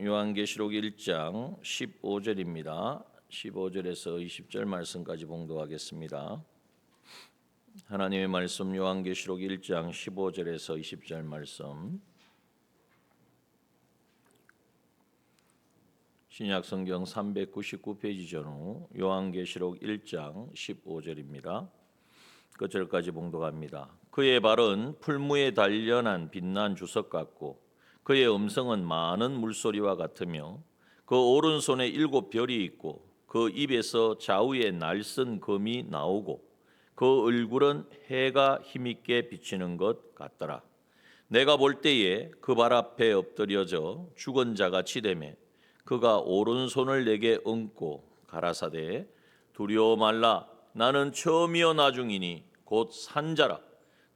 요한계시록 1장 15절입니다. 15절에서 20절 말씀까지 봉독하겠습니다. 하나님의 말씀 요한계시록 1장 15절에서 20절 말씀. 신약성경 399페이지 전후 요한계시록 1장 15절입니다. 끝절까지 봉독합니다. 그의 발은 풀무에 단련한 빛난 주석 같고 그의 음성은 많은 물소리와 같으며 그 오른손에 7 별이 있고 그 입에서 좌우에 날선 검이 나오고 그 얼굴은 해가 힘있게 비치는 것 같더라. 내가 볼 때에 그 발 앞에 엎드려져 죽은 자가 치되매 그가 오른손을 내게 얹고 가라사대 두려워 말라. 나는 처음이요 나중이니 곧 산자라.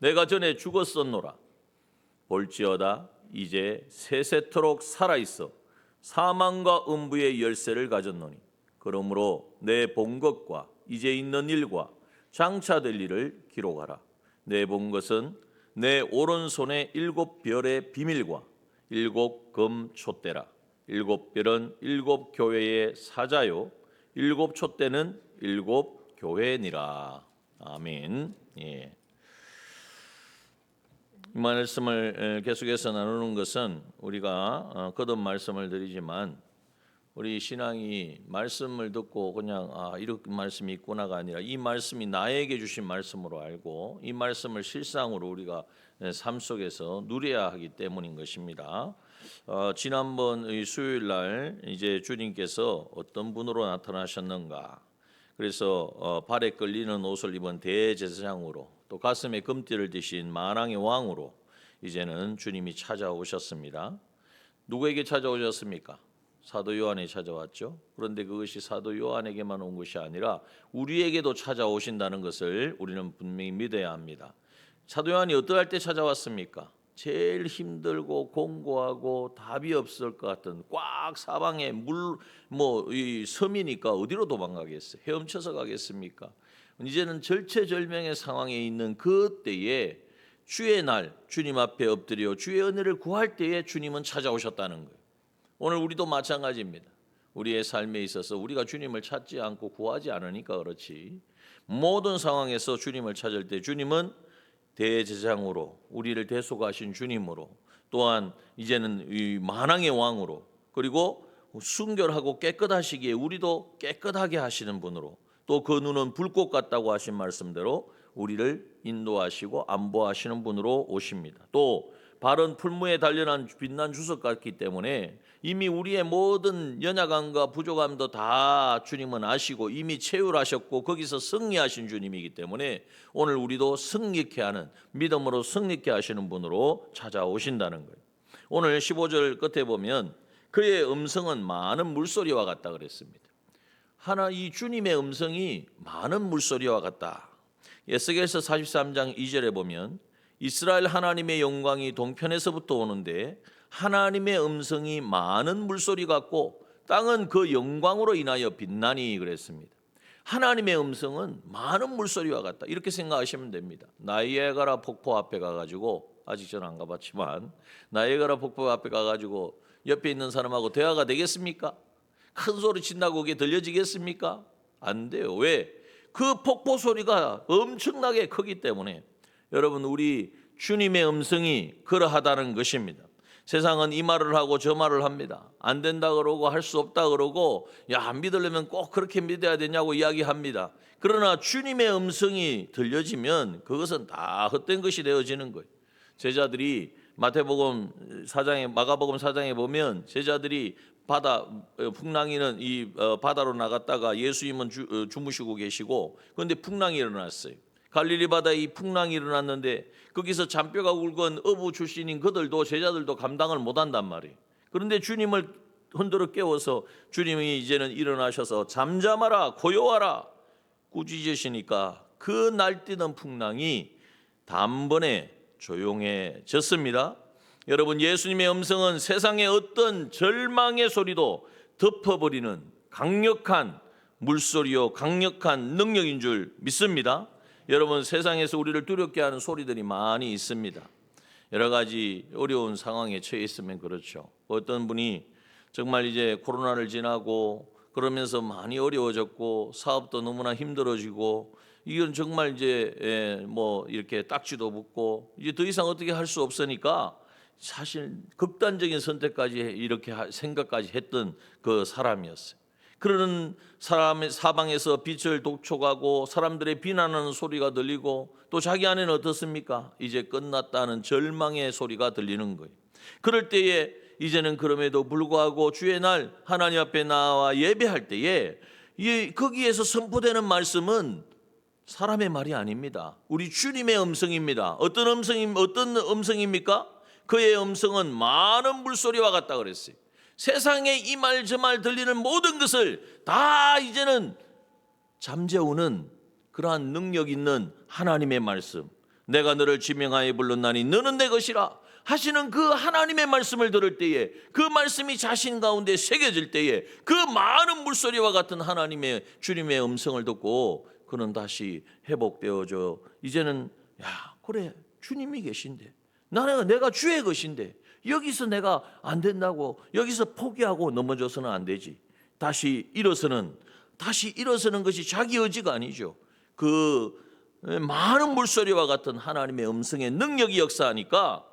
내가 전에 죽었었노라. 볼지어다 이제 세세토록 살아있어 사망과 음부의 열쇠를 가졌노니 그러므로 내 본 것과 이제 있는 일과 장차 될 일을 기록하라. 내 본 것은 내 오른손에 7 별의 비밀과 7 검 촛대라. 7 별은 7 교회의 사자요 7 촛대는 7 교회니라. 아멘. 예. 이 말씀을 계속해서 나누는 것은 우리가 거듭 말씀을 드리지만 우리 신앙이 말씀을 듣고 그냥 이런 말씀이 있구나가 아니라 이 말씀이 나에게 주신 말씀으로 알고 이 말씀을 실상으로 우리가 삶 속에서 누려야 하기 때문인 것입니다. 지난번 수요일 날 이제 주님께서 어떤 분으로 나타나셨는가? 그래서 발에 끌리는 옷을 입은 대제사장으로 또 가슴에 금띠를 띠신 만왕의 왕으로 이제는 주님이 찾아오셨습니다. 누구에게 찾아오셨습니까? 사도 요한에 찾아왔죠. 그런데 그것이 사도 요한에게만 온 것이 아니라 우리에게도 찾아오신다는 것을 우리는 분명히 믿어야 합니다. 사도 요한이 어떠할 때 찾아왔습니까? 제일 힘들고 공고하고 답이 없을 것 같은 꽉 사방에 이 섬이니까 어디로 도망가겠어요? 헤엄쳐서 가겠습니까? 이제는 절체절명의 상황에 있는 그때에 주의 날 주님 앞에 엎드려 주의 은혜를 구할 때에 주님은 찾아오셨다는 거예요. 오늘 우리도 마찬가지입니다. 우리의 삶에 있어서 우리가 주님을 찾지 않고 구하지 않으니까 그렇지 모든 상황에서 주님을 찾을 때 주님은 대제사장으로 우리를 대속하신 주님으로 또한 이제는 이 만왕의 왕으로 그리고 순결하고 깨끗하시기에 우리도 깨끗하게 하시는 분으로 또 그 눈은 불꽃 같다고 하신 말씀대로 우리를 인도하시고 안보하시는 분으로 오십니다. 또 발은 풀무에 단련한 빛난 주석 같기 때문에 이미 우리의 모든 연약함과 부족함도 다 주님은 아시고 이미 채울하셨고 거기서 승리하신 주님이기 때문에 오늘 우리도 승리케 하는 믿음으로 승리케 하시는 분으로 찾아오신다는 거예요. 오늘 15절 끝에 보면 그의 음성은 많은 물소리와 같다 그랬습니다. 이 주님의 음성이 많은 물소리와 같다. 에스겔서 43장 2절에 보면 이스라엘 하나님의 영광이 동편에서부터 오는데 하나님의 음성이 많은 물소리 같고 땅은 그 영광으로 인하여 빛나니 그랬습니다. 하나님의 음성은 많은 물소리와 같다. 이렇게 생각하시면 됩니다. 나이아가라 폭포 앞에 가가지고 아직 저는 안 가봤지만 나이아가라 폭포 앞에 가가지고 옆에 있는 사람하고 대화가 되겠습니까? 큰 소리 친다고 그게 들려지겠습니까? 안 돼요. 왜? 그 폭포 소리가 엄청나게 크기 때문에 여러분 우리 주님의 음성이 그러하다는 것입니다. 세상은 이 말을 하고 저 말을 합니다. 안 된다 그러고 할 수 없다 그러고 안 믿으려면 꼭 그렇게 믿어야 되냐고 이야기합니다. 그러나 주님의 음성이 들려지면 그것은 다 헛된 것이 되어지는 거예요. 제자들이 마가복음 4장에 보면 제자들이 풍랑이는 이 바다로 나갔다가 예수님은 주무시고 계시고 그런데 풍랑이 일어났어요. 갈릴리 바다에 이 풍랑이 일어났는데 거기서 잔뼈가 굵은 어부 출신인 그들도 제자들도 감당을 못한단 말이에요. 그런데 주님을 흔들어 깨워서 주님이 이제는 일어나셔서 잠잠하라 고요하라 꾸짖으시니까 그 날뛰는 풍랑이 단번에 조용해졌습니다. 여러분 예수님의 음성은 세상의 어떤 절망의 소리도 덮어버리는 강력한 물소리요 강력한 능력인 줄 믿습니다. 여러분 세상에서 우리를 두렵게 하는 소리들이 많이 있습니다. 여러 가지 어려운 상황에 처해 있으면 그렇죠. 어떤 분이 정말 이제 코로나를 지나고 그러면서 많이 어려워졌고 사업도 너무나 힘들어지고 이건 정말 이제 뭐 이렇게 딱지도 붙고 이제 더 이상 어떻게 할 수 없으니까 사실 극단적인 선택까지 이렇게 생각까지 했던 그 사람이었어요. 그러는 사람의 사방에서 빛을 독촉하고 사람들의 비난하는 소리가 들리고 또 자기 안에는 어떻습니까? 이제 끝났다는 절망의 소리가 들리는 거예요. 그럴 때에 이제는 그럼에도 불구하고 주의 날 하나님 앞에 나와 예배할 때에 거기에서 선포되는 말씀은 사람의 말이 아닙니다. 우리 주님의 음성입니다. 어떤 음성입니까? 그의 음성은 많은 물소리와 같다 그랬어요. 세상에 이 말 저 말 들리는 모든 것을 다 이제는 잠재우는 그러한 능력 있는 하나님의 말씀. 내가 너를 지명하여 불렀나니 너는 내 것이라 하시는 그 하나님의 말씀을 들을 때에 그 말씀이 자신 가운데 새겨질 때에 그 많은 물소리와 같은 하나님의 주님의 음성을 듣고 그는 다시 회복되어져 이제는 그래 주님이 계신데 내가 주의 것인데 여기서 내가 안 된다고 여기서 포기하고 넘어져서는 안 되지. 다시 일어서는 것이 자기 의지가 아니죠. 그 많은 물소리와 같은 하나님의 음성의 능력이 역사하니까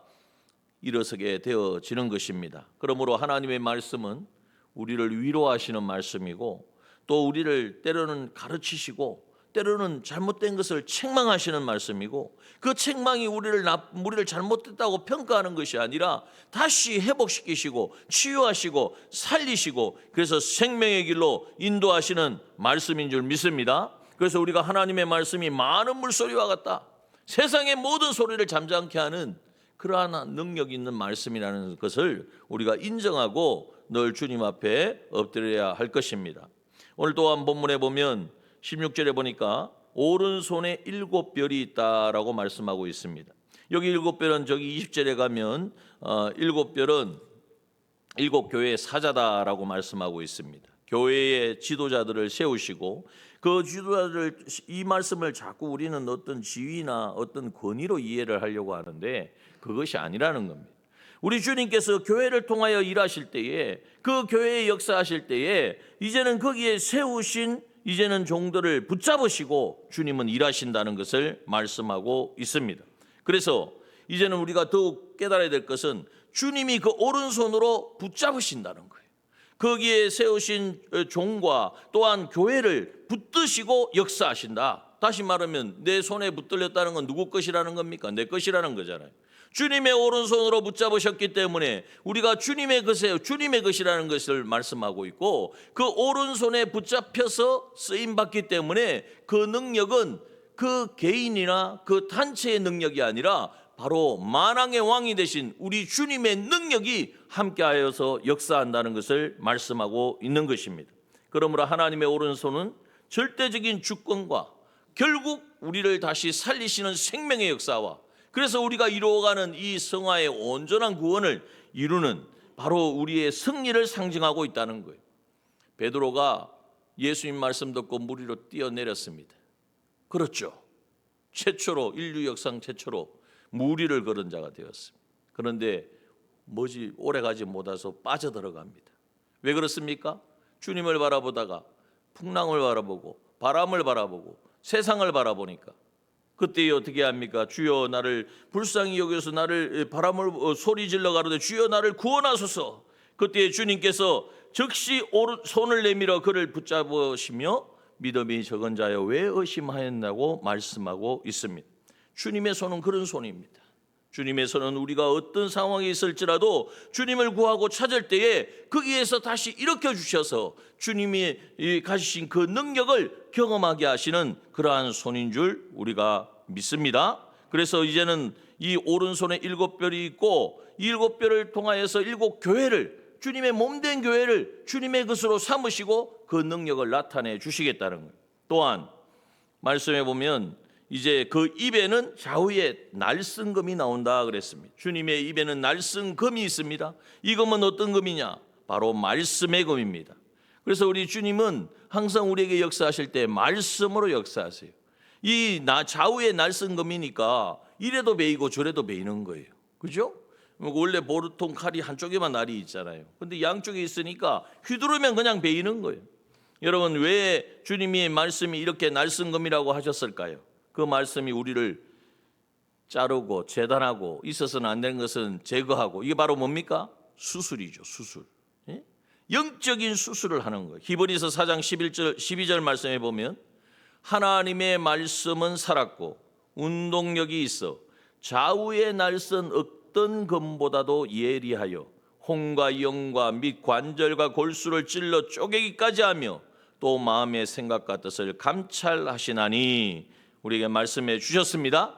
일어서게 되어지는 것입니다. 그러므로 하나님의 말씀은 우리를 위로하시는 말씀이고 또 우리를 때로는 가르치시고 때로는 잘못된 것을 책망하시는 말씀이고 그 책망이 우리를 잘못됐다고 평가하는 것이 아니라 다시 회복시키시고 치유하시고 살리시고 그래서 생명의 길로 인도하시는 말씀인 줄 믿습니다. 그래서 우리가 하나님의 말씀이 많은 물소리와 같다. 세상의 모든 소리를 잠잠케 하는 그러한 능력 있는 말씀이라는 것을 우리가 인정하고 늘 주님 앞에 엎드려야 할 것입니다. 오늘 또한 본문에 보면 16절에 보니까 오른손에 7별이 있다라고 말씀하고 있습니다. 여기 7별은 저기 20절에 가면 7별은 7교회의 사자다라고 말씀하고 있습니다. 교회의 지도자들을 세우시고 그 지도자들 이 말씀을 자꾸 우리는 어떤 지위나 어떤 권위로 이해를 하려고 하는데 그것이 아니라는 겁니다. 우리 주님께서 교회를 통하여 일하실 때에 그 교회의 역사하실 때에 이제는 거기에 세우신 이제는 종들을 붙잡으시고 주님은 일하신다는 것을 말씀하고 있습니다. 그래서 이제는 우리가 더욱 깨달아야 될 것은 주님이 그 오른손으로 붙잡으신다는 거예요. 거기에 세우신 종과 또한 교회를 붙드시고 역사하신다. 다시 말하면 내 손에 붙들렸다는 건 누구 것이라는 겁니까? 내 것이라는 거잖아요. 주님의 오른손으로 붙잡으셨기 때문에 우리가 주님의 것이라는 것을 말씀하고 있고 그 오른손에 붙잡혀서 쓰임받기 때문에 그 능력은 그 개인이나 그 단체의 능력이 아니라 바로 만왕의 왕이 되신 우리 주님의 능력이 함께하여서 역사한다는 것을 말씀하고 있는 것입니다. 그러므로 하나님의 오른손은 절대적인 주권과 결국 우리를 다시 살리시는 생명의 역사와 그래서 우리가 이루어가는 이 성화의 온전한 구원을 이루는 바로 우리의 승리를 상징하고 있다는 거예요. 베드로가 예수님 말씀 듣고 물 위로 뛰어내렸습니다. 그렇죠. 인류 역사 최초로 물 위를 걸은 자가 되었습니다. 그런데 오래가지 못해서 빠져들어갑니다. 왜 그렇습니까? 주님을 바라보다가 풍랑을 바라보고 바람을 바라보고 세상을 바라보니까 그때 어떻게 합니까? 주여 나를 불쌍히 여겨서 나를 바람을 소리 질러 가로되 주여 나를 구원하소서. 그때 주님께서 즉시 손을 내밀어 그를 붙잡으시며 믿음이 적은 자여 왜 의심하였나고 말씀하고 있습니다. 주님의 손은 그런 손입니다. 주님의 손은 우리가 어떤 상황에 있을지라도 주님을 구하고 찾을 때에 거기에서 다시 일으켜 주셔서 주님이 가지신 그 능력을 경험하게 하시는 그러한 손인 줄 우리가 믿습니다. 그래서 이제는 이 오른손에 7별이 있고 7별을 통하여서 7교회를 주님의 몸된 교회를 주님의 것으로 삼으시고 그 능력을 나타내 주시겠다는 거예요. 또한 말씀해 보면 이제 그 입에는 좌우에 날쌘금이 나온다 그랬습니다. 주님의 입에는 날쌘금이 있습니다. 이 금은 어떤 금이냐? 바로 말씀의 금입니다. 그래서 우리 주님은 항상 우리에게 역사하실 때 말씀으로 역사하세요. 이 좌우에 날쌘금이니까 이래도 베이고 저래도 베이는 거예요. 그죠? 원래 보통 칼이 한쪽에만 날이 있잖아요. 근데 양쪽에 있으니까 휘두르면 그냥 베이는 거예요. 여러분, 왜 주님이 말씀이 이렇게 날쌘금이라고 하셨을까요? 그 말씀이 우리를 자르고 재단하고 있어서는 안 되는 것은 제거하고, 이게 바로 뭡니까? 수술이죠. 수술. 예? 영적인 수술을 하는 거예요. 히브리서 4장 11절 12절 말씀에 보면 하나님의 말씀은 살았고 운동력이 있어 좌우의 날선 어떤 검보다도 예리하여 혼과 영과 및 관절과 골수를 찔러 쪼개기까지 하며 또 마음의 생각과 뜻을 감찰하시나니 우리에게 말씀해 주셨습니다.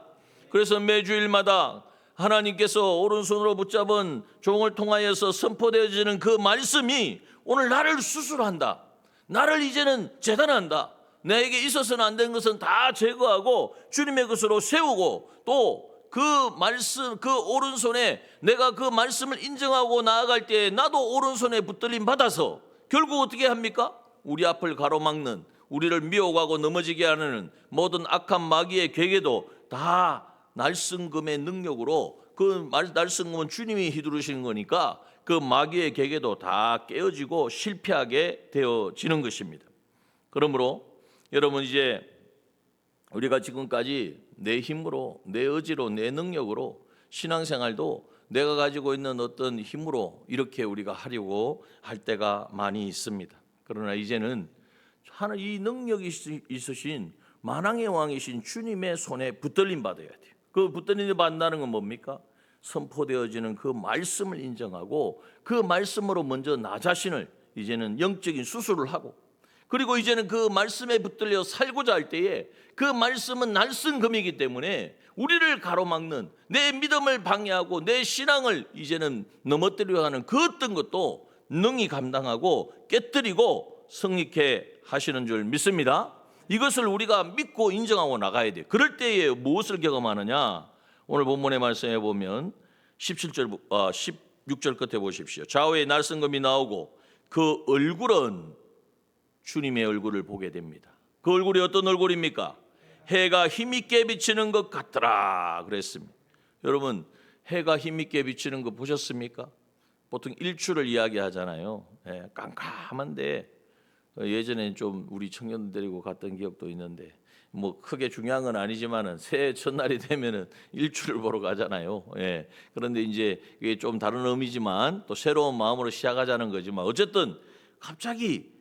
그래서 매주일마다 하나님께서 오른손으로 붙잡은 종을 통하여서 선포되어지는 그 말씀이 오늘 나를 수술한다, 나를 이제는 재단한다, 내게 있어서는 안 되는 것은 다 제거하고 주님의 것으로 세우고, 또 그 말씀, 그 오른손에 내가 그 말씀을 인정하고 나아갈 때 나도 오른손에 붙들림 받아서 결국 어떻게 합니까? 우리 앞을 가로막는, 우리를 미혹하고 넘어지게 하는 모든 악한 마귀의 계계도 다 날쌘금의 능력으로, 그 날쌘금은 주님이 휘두르시는 거니까 그 마귀의 계계도 다 깨어지고 실패하게 되어지는 것입니다. 그러므로 여러분, 이제 우리가 지금까지 내 힘으로, 내 의지로, 내 능력으로 신앙생활도 내가 가지고 있는 어떤 힘으로 이렇게 우리가 하려고 할 때가 많이 있습니다. 그러나 이제는 이 능력이 있으신 만왕의 왕이신 주님의 손에 붙들림 받아야 돼요. 그 붙들림 받는다는 건 뭡니까? 선포되어지는 그 말씀을 인정하고 그 말씀으로 먼저 나 자신을 이제는 영적인 수술을 하고, 그리고 이제는 그 말씀에 붙들려 살고자 할 때에 그 말씀은 날쌘금이기 때문에 우리를 가로막는, 내 믿음을 방해하고 내 신앙을 이제는 넘어뜨리려 하는 그 어떤 것도 능히 감당하고 깨뜨리고 성립케 하시는 줄 믿습니다. 이것을 우리가 믿고 인정하고 나가야 돼요. 그럴 때에 무엇을 경험하느냐? 오늘 본문의 말씀에 보면 16절 끝에 보십시오. 좌우에 날쌘금이 나오고 그 얼굴은 주님의 얼굴을 보게 됩니다. 그 얼굴이 어떤 얼굴입니까? 해가 힘있게 비치는 것 같더라 그랬습니다. 여러분, 해가 힘있게 비치는 거 보셨습니까? 보통 일출을 이야기하잖아요. 깜깜한데 예전에 좀 우리 청년들 데리고 갔던 기억도 있는데, 뭐 크게 중요한 건 아니지만은 새해 첫날이 되면은 일출을 보러 가잖아요. 그런데 이제 이게 좀 다른 의미지만 또 새로운 마음으로 시작하자는 거지만, 어쨌든 갑자기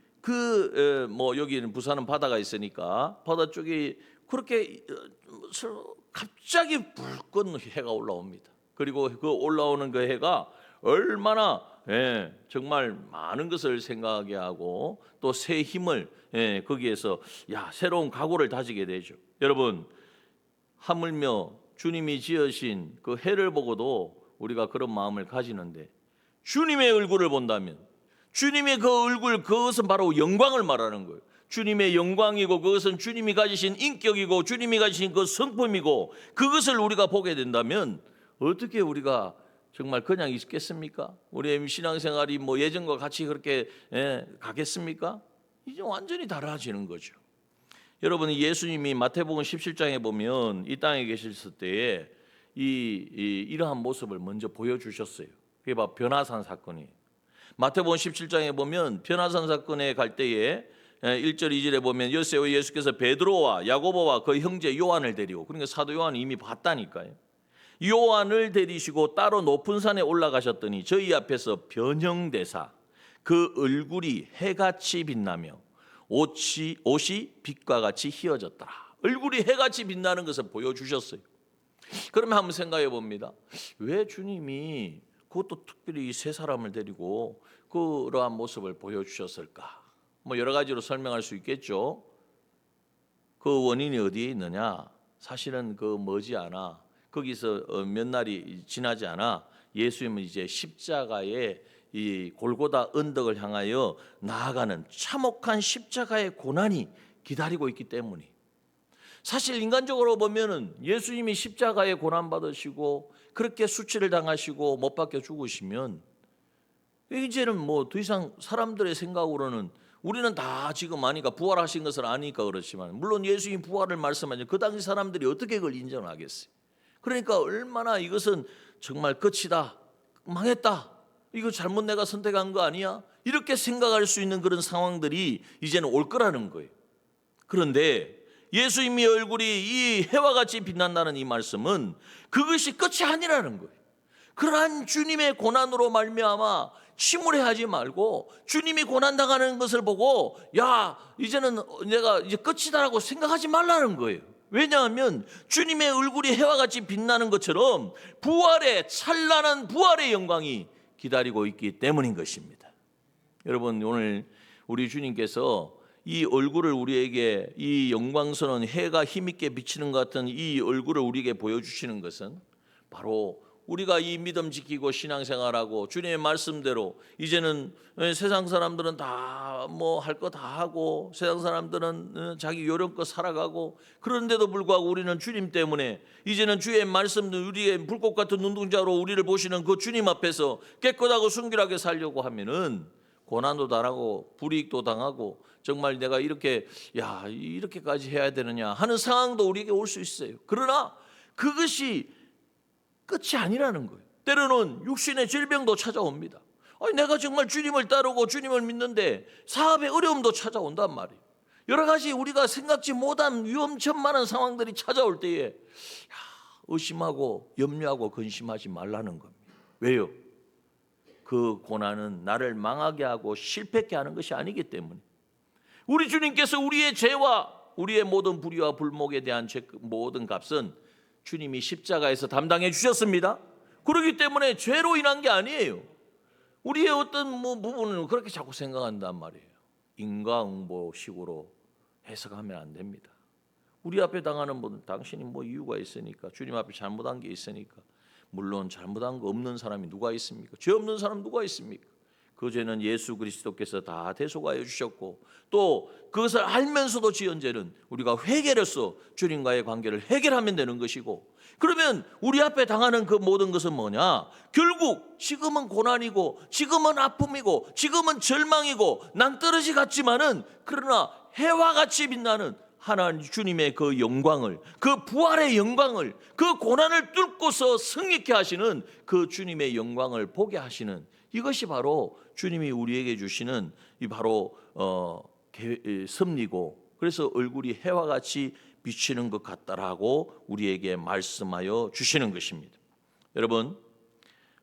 뭐 여기는 부산은 바다가 있으니까 바다 쪽이 그렇게 갑자기 불끈 해가 올라옵니다. 그리고 그 올라오는 그 해가 얼마나 정말 많은 것을 생각하게 하고 또 새 힘을 거기에서 새로운 각오를 다지게 되죠. 여러분, 하물며 주님이 지으신 그 해를 보고도 우리가 그런 마음을 가지는데, 주님의 얼굴을 본다면 주님의 그 얼굴, 그것은 바로 영광을 말하는 거예요. 주님의 영광이고 그것은 주님이 가지신 인격이고 주님이 가지신 그 성품이고, 그것을 우리가 보게 된다면 어떻게 우리가 정말 그냥 있겠습니까? 우리의 신앙생활이 뭐 예전과 같이 그렇게 가겠습니까? 이제 완전히 달라지는 거죠. 여러분, 예수님이 마태복음 17장에 보면 이 땅에 계셨을 때에 이러한 모습을 먼저 보여주셨어요. 그게 바로 변화산 사건이에요. 마태복음 17장에 보면 변화산 사건에 갈 때에 1절 2절에 보면 여세오 예수께서 베드로와 야고보와 그 형제 요한을 데리고, 그러니까 사도 요한이 이미 봤다니까요. 요한을 데리시고 따로 높은 산에 올라가셨더니 저희 앞에서 변형되사 그 얼굴이 해같이 빛나며 옷이 빛과 같이 휘어졌더라. 얼굴이 해같이 빛나는 것을 보여주셨어요. 그러면 한번 생각해 봅니다. 왜 주님이 그것도 특별히 이 세 사람을 데리고 그러한 모습을 보여주셨을까? 뭐 여러 가지로 설명할 수 있겠죠. 그 원인이 어디에 있느냐? 사실은 그 머지않아, 거기서 몇 날이 지나지 않아 예수님은 이제 십자가의 이 골고다 언덕을 향하여 나아가는 참혹한 십자가의 고난이 기다리고 있기 때문에, 사실 인간적으로 보면은 예수님이 십자가에 고난 받으시고 그렇게 수치를 당하시고 못 박혀 죽으시면 이제는 뭐 더 이상 사람들의 생각으로는, 우리는 다 지금 아니까, 부활하신 것을 아니까 그렇지만, 물론 예수님 부활을 말씀하죠. 그 당시 사람들이 어떻게 그걸 인정하겠어요? 그러니까 얼마나 이것은 정말 끝이다, 망했다. 이거 잘못 내가 선택한 거 아니야? 이렇게 생각할 수 있는 그런 상황들이 이제는 올 거라는 거예요. 그런데 예수님의 얼굴이 이 해와 같이 빛난다는 이 말씀은 그것이 끝이 아니라는 거예요. 그러한 주님의 고난으로 말미암아 침울해하지 말고 주님이 고난 당하는 것을 보고 야 이제는 내가 이제 끝이다라고 생각하지 말라는 거예요. 왜냐하면 주님의 얼굴이 해와 같이 빛나는 것처럼 부활의 찬란한 부활의 영광이 기다리고 있기 때문인 것입니다. 여러분, 오늘 우리 주님께서 이 얼굴을 우리에게, 이 영광스러운 해가 힘있게 비치는 것 같은 이 얼굴을 우리에게 보여주시는 것은 바로 우리가 이 믿음 지키고 신앙생활하고 주님의 말씀대로 이제는 세상 사람들은 다 뭐 할 거 다 하고 세상 사람들은 자기 요령껏 살아가고, 그런데도 불구하고 우리는 주님 때문에 이제는 주의 말씀, 우리의 불꽃 같은 눈동자로 우리를 보시는 그 주님 앞에서 깨끗하고 순결하게 살려고 하면은 고난도 당하고 불이익도 당하고 정말 내가 이렇게까지 해야 되느냐 하는 상황도 우리에게 올 수 있어요. 그러나 그것이 끝이 아니라는 거예요. 때로는 육신의 질병도 찾아옵니다. 내가 정말 주님을 따르고 주님을 믿는데 사업의 어려움도 찾아온단 말이에요. 여러 가지 우리가 생각지 못한 위험천만한 상황들이 찾아올 때에 의심하고 염려하고 근심하지 말라는 겁니다. 왜요? 그 고난은 나를 망하게 하고 실패케 하는 것이 아니기 때문에 우리 주님께서 우리의 죄와 우리의 모든 불의와 불목에 대한 모든 값은 주님이 십자가에서 담당해 주셨습니다. 그렇기 때문에 죄로 인한 게 아니에요. 우리의 어떤 부분을 그렇게 자꾸 생각한단 말이에요. 인과응보식으로 해석하면 안 됩니다. 우리 앞에 당하는 분은 당신이 이유가 있으니까, 주님 앞에 잘못한 게 있으니까. 물론 잘못한 거 없는 사람이 누가 있습니까? 죄 없는 사람 누가 있습니까? 그 죄는 예수 그리스도께서 다 대속하여 주셨고, 또 그것을 알면서도 지은 죄는 우리가 회개로서 주님과의 관계를 해결하면 되는 것이고, 그러면 우리 앞에 당하는 그 모든 것은 뭐냐? 결국 지금은 고난이고 지금은 아픔이고 지금은 절망이고 낭떠러지 같지만은, 그러나 해와 같이 빛나는 하나님 주님의 그 영광을, 그 부활의 영광을, 그 고난을 뚫고서 승리케 하시는 그 주님의 영광을 보게 하시는, 이것이 바로 주님이 우리에게 주시는 이 바로 섭리고, 그래서 얼굴이 해와 같이 비치는 것 같다라고 우리에게 말씀하여 주시는 것입니다. 여러분,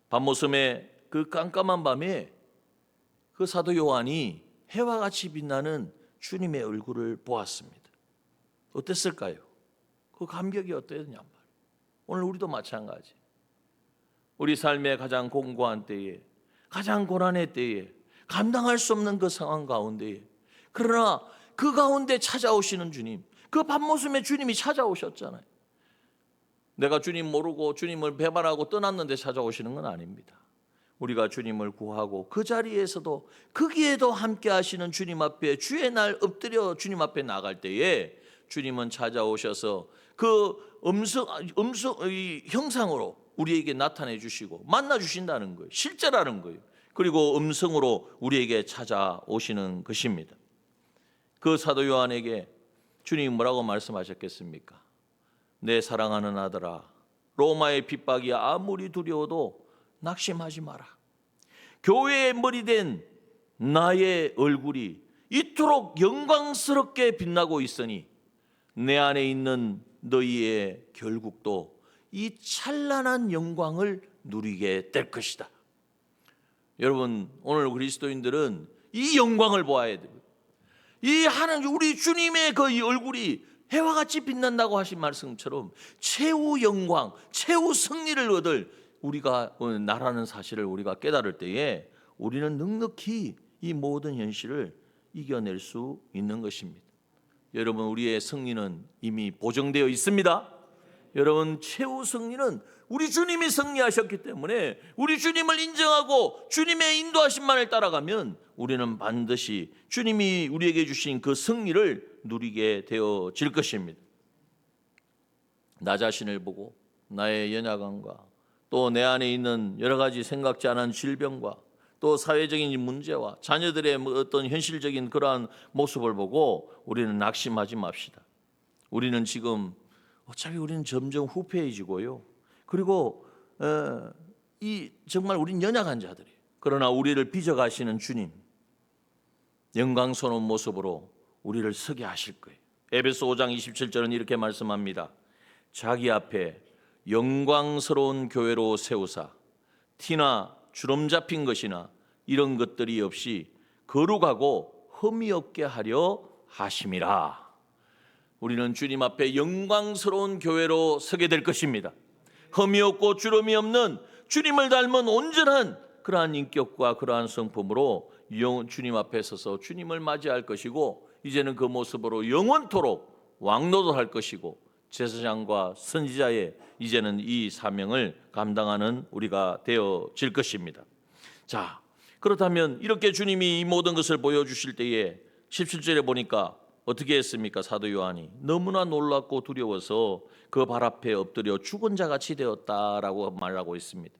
밤모섬의 그 깜깜한 밤에 그 사도 요한이 해와 같이 빛나는 주님의 얼굴을 보았습니다. 어땠을까요? 그 감격이 어땠냐 말이에요. 오늘 우리도 마찬가지. 우리 삶의 가장 공고한 때에, 가장 고난의 때에, 감당할 수 없는 그 상황 가운데에, 그러나 그 가운데 찾아오시는 주님, 그 밤모섬에 주님이 찾아오셨잖아요. 내가 주님 모르고 주님을 배반하고 떠났는데 찾아오시는 건 아닙니다. 우리가 주님을 구하고 그 자리에서도 거기에도 함께 하시는 주님 앞에 주의 날 엎드려 주님 앞에 나갈 때에 주님은 찾아오셔서 그 음성의 형상으로 우리에게 나타내 주시고 만나 주신다는 거예요. 실제라는 거예요. 그리고 음성으로 우리에게 찾아오시는 것입니다. 그 사도 요한에게 주님이 뭐라고 말씀하셨겠습니까? 내 사랑하는 아들아, 로마의 핍박이 아무리 두려워도 낙심하지 마라. 교회의 머리 된 나의 얼굴이 이토록 영광스럽게 빛나고 있으니 내 안에 있는 너희의 결국도 이 찬란한 영광을 누리게 될 것이다. 여러분, 오늘 그리스도인들은 이 영광을 보아야 됩니다. 이 하나님, 우리 주님의 그 얼굴이 해와 같이 빛난다고 하신 말씀처럼 최후 영광, 최후 승리를 얻을 우리가 나라는 사실을 우리가 깨달을 때에 우리는 넉넉히 이 모든 현실을 이겨낼 수 있는 것입니다. 여러분, 우리의 승리는 이미 보정되어 있습니다. 여러분, 최후 승리는 우리 주님이 승리하셨기 때문에 우리 주님을 인정하고 주님의 인도하심만을 따라가면 우리는 반드시 주님이 우리에게 주신 그 승리를 누리게 되어질 것입니다. 나 자신을 보고 나의 연약함과 또 내 안에 있는 여러 가지 생각지 않은 질병과 또 사회적인 문제와 자녀들의 어떤 현실적인 그러한 모습을 보고 우리는 낙심하지 맙시다. 우리는 지금 어차피 우리는 점점 후패해지고요. 그리고 정말 우린 연약한 자들이에요. 그러나 우리를 빚어가시는 주님, 영광스러운 모습으로 우리를 서게 하실 거예요. 에베소 5장 27절은 이렇게 말씀합니다. 자기 앞에 영광스러운 교회로 세우사 티나 주름 잡힌 것이나 이런 것들이 없이 거룩하고 흠이 없게 하려 하심이라. 우리는 주님 앞에 영광스러운 교회로 서게 될 것입니다. 흠이 없고 주름이 없는 주님을 닮은 온전한 그러한 인격과 그러한 성품으로 주님 앞에 서서 주님을 맞이할 것이고, 이제는 그 모습으로 영원토록 왕노도할 것이고, 제사장과 선지자의 이제는 이 사명을 감당하는 우리가 되어질 것입니다. 자, 그렇다면 이렇게 주님이 이 모든 것을 보여주실 때에 17절에 보니까 어떻게 했습니까? 사도 요한이 너무나 놀랍고 두려워서 그 발 앞에 엎드려 죽은 자같이 되었다라고 말하고 있습니다.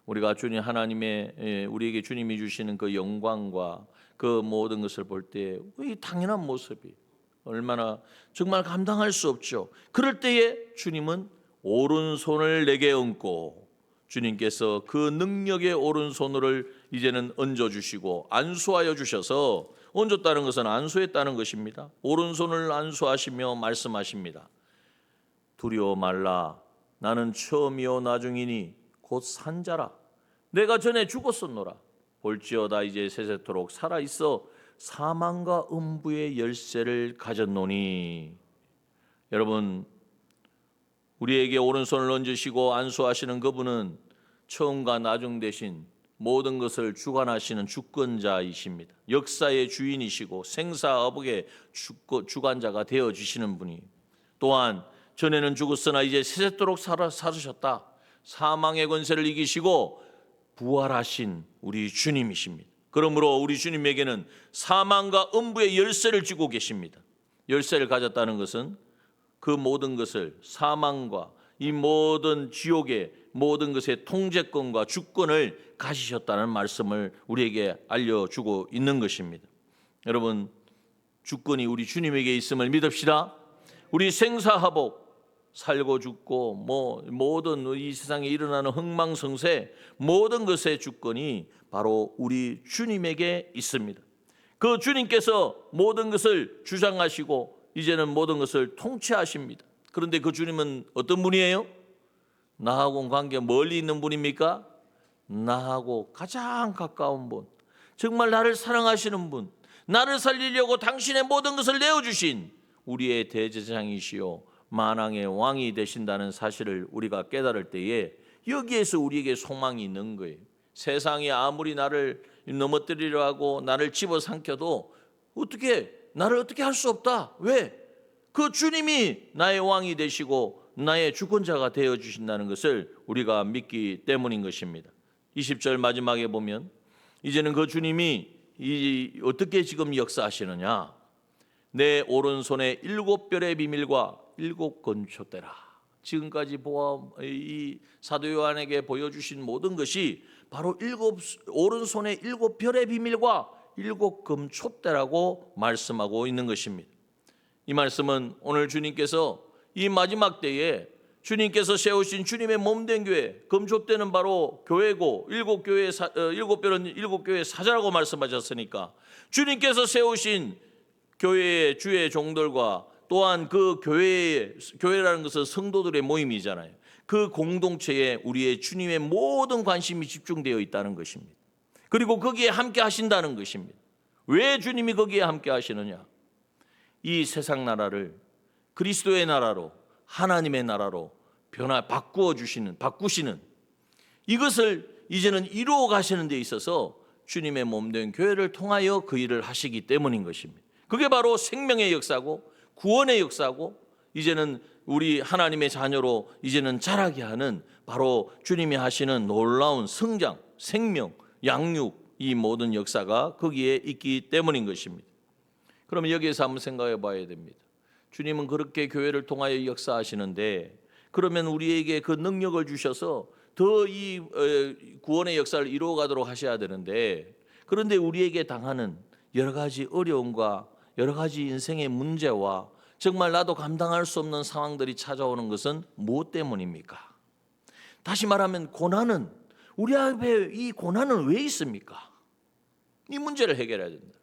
우리가 주님 하나님의 우리에게 주님이 주시는 그 영광과 그 모든 것을 볼 때 이 당연한 모습이 얼마나 정말 감당할 수 없죠. 그럴 때에 주님은 오른손을 내게 얹고, 주님께서 그 능력의 오른손을 이제는 얹어주시고 안수하여 주셔서, 얹었다는 것은 안수했다는 것입니다. 오른손을 안수하시며 말씀하십니다. 두려워 말라. 나는 처음이요 나중이니 곧 산자라. 내가 전에 죽었었노라. 볼지어다 이제 세세토록 살아있어 사망과 음부의 열쇠를 가졌노니. 여러분, 우리에게 오른손을 얹으시고 안수하시는 그분은 처음과 나중 대신 모든 것을 주관하시는 주권자이십니다. 역사의 주인이시고 생사업의 주관자가 되어주시는 분이, 또한 전에는 죽었으나 이제 세세토록 살으셨다. 사망의 권세를 이기시고 부활하신 우리 주님이십니다. 그러므로 우리 주님에게는 사망과 음부의 열쇠를 쥐고 계십니다. 열쇠를 가졌다는 것은 그 모든 것을, 사망과 이 모든 지옥의 모든 것의 통제권과 주권을 가지셨다는 말씀을 우리에게 알려주고 있는 것입니다. 여러분, 주권이 우리 주님에게 있음을 믿읍시다. 우리 생사화복, 살고 죽고 모든 이 세상에 일어나는 흥망성쇠 모든 것의 주권이 바로 우리 주님에게 있습니다. 그 주님께서 모든 것을 주장하시고 이제는 모든 것을 통치하십니다. 그런데 그 주님은 어떤 분이에요? 나하고는 관계 멀리 있는 분입니까? 나하고 가장 가까운 분, 정말 나를 사랑하시는 분, 나를 살리려고 당신의 모든 것을 내어주신 우리의 대제사장이시요 만왕의 왕이 되신다는 사실을 우리가 깨달을 때에 여기에서 우리에게 소망이 있는 거예요. 세상이 아무리 나를 넘어뜨리려 하고 나를 집어삼켜도 나를 어떻게 할 수 없다. 왜? 그 주님이 나의 왕이 되시고 나의 주권자가 되어주신다는 것을 우리가 믿기 때문인 것입니다. 20절 마지막에 보면 이제는 그 주님이 어떻게 지금 역사하시느냐. 내 오른손에 7별의 비밀과 7건초대라. 지금까지 이 사도 요한에게 보여주신 모든 것이 바로 오른손에 7별의 비밀과 7금촛대라고 말씀하고 있는 것입니다. 이 말씀은 오늘 주님께서 이 마지막 때에 주님께서 세우신 주님의 몸된 교회, 금촛대는 바로 교회고 7별은 7교회의 사자라고 말씀하셨으니까, 주님께서 세우신 교회의 주의 종들과 또한 그 교회라는 것은 성도들의 모임이잖아요. 그 공동체에 우리의 주님의 모든 관심이 집중되어 있다는 것입니다. 그리고 거기에 함께 하신다는 것입니다. 왜 주님이 거기에 함께 하시느냐? 이 세상 나라를 그리스도의 나라로, 하나님의 나라로 바꾸시는 이것을 이제는 이루어 가시는 데 있어서 주님의 몸된 교회를 통하여 그 일을 하시기 때문인 것입니다. 그게 바로 생명의 역사고 구원의 역사고, 이제는 우리 하나님의 자녀로 이제는 자라게 하는 바로 주님이 하시는 놀라운 성장, 생명, 양육, 이 모든 역사가 거기에 있기 때문인 것입니다. 그러면 여기에서 한번 생각해 봐야 됩니다. 주님은 그렇게 교회를 통하여 역사하시는데, 그러면 우리에게 그 능력을 주셔서 더 이 구원의 역사를 이루어 가도록 하셔야 되는데, 그런데 우리에게 당하는 여러 가지 어려움과 여러 가지 인생의 문제와 정말 나도 감당할 수 없는 상황들이 찾아오는 것은 무엇 때문입니까? 다시 말하면 고난은 우리 앞에 이 고난은 왜 있습니까? 이 문제를 해결해야 된다.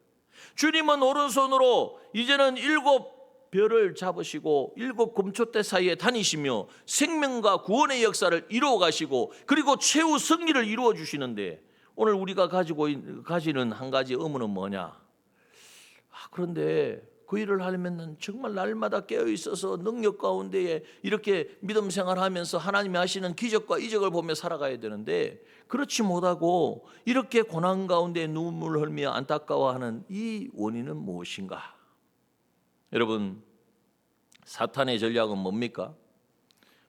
주님은 오른손으로 이제는 7별을 잡으시고 7금초대 사이에 다니시며 생명과 구원의 역사를 이루어 가시고 그리고 최후 승리를 이루어 주시는데 오늘 우리가 가지는 한 가지 의무는 뭐냐? 그런데 그 일을 하려면 정말 날마다 깨어 있어서 능력 가운데에 이렇게 믿음 생활하면서 하나님이 하시는 기적과 이적을 보며 살아가야 되는데 그렇지 못하고 이렇게 고난 가운데 눈물을 흘리며 안타까워하는 이 원인은 무엇인가? 여러분, 사탄의 전략은 뭡니까?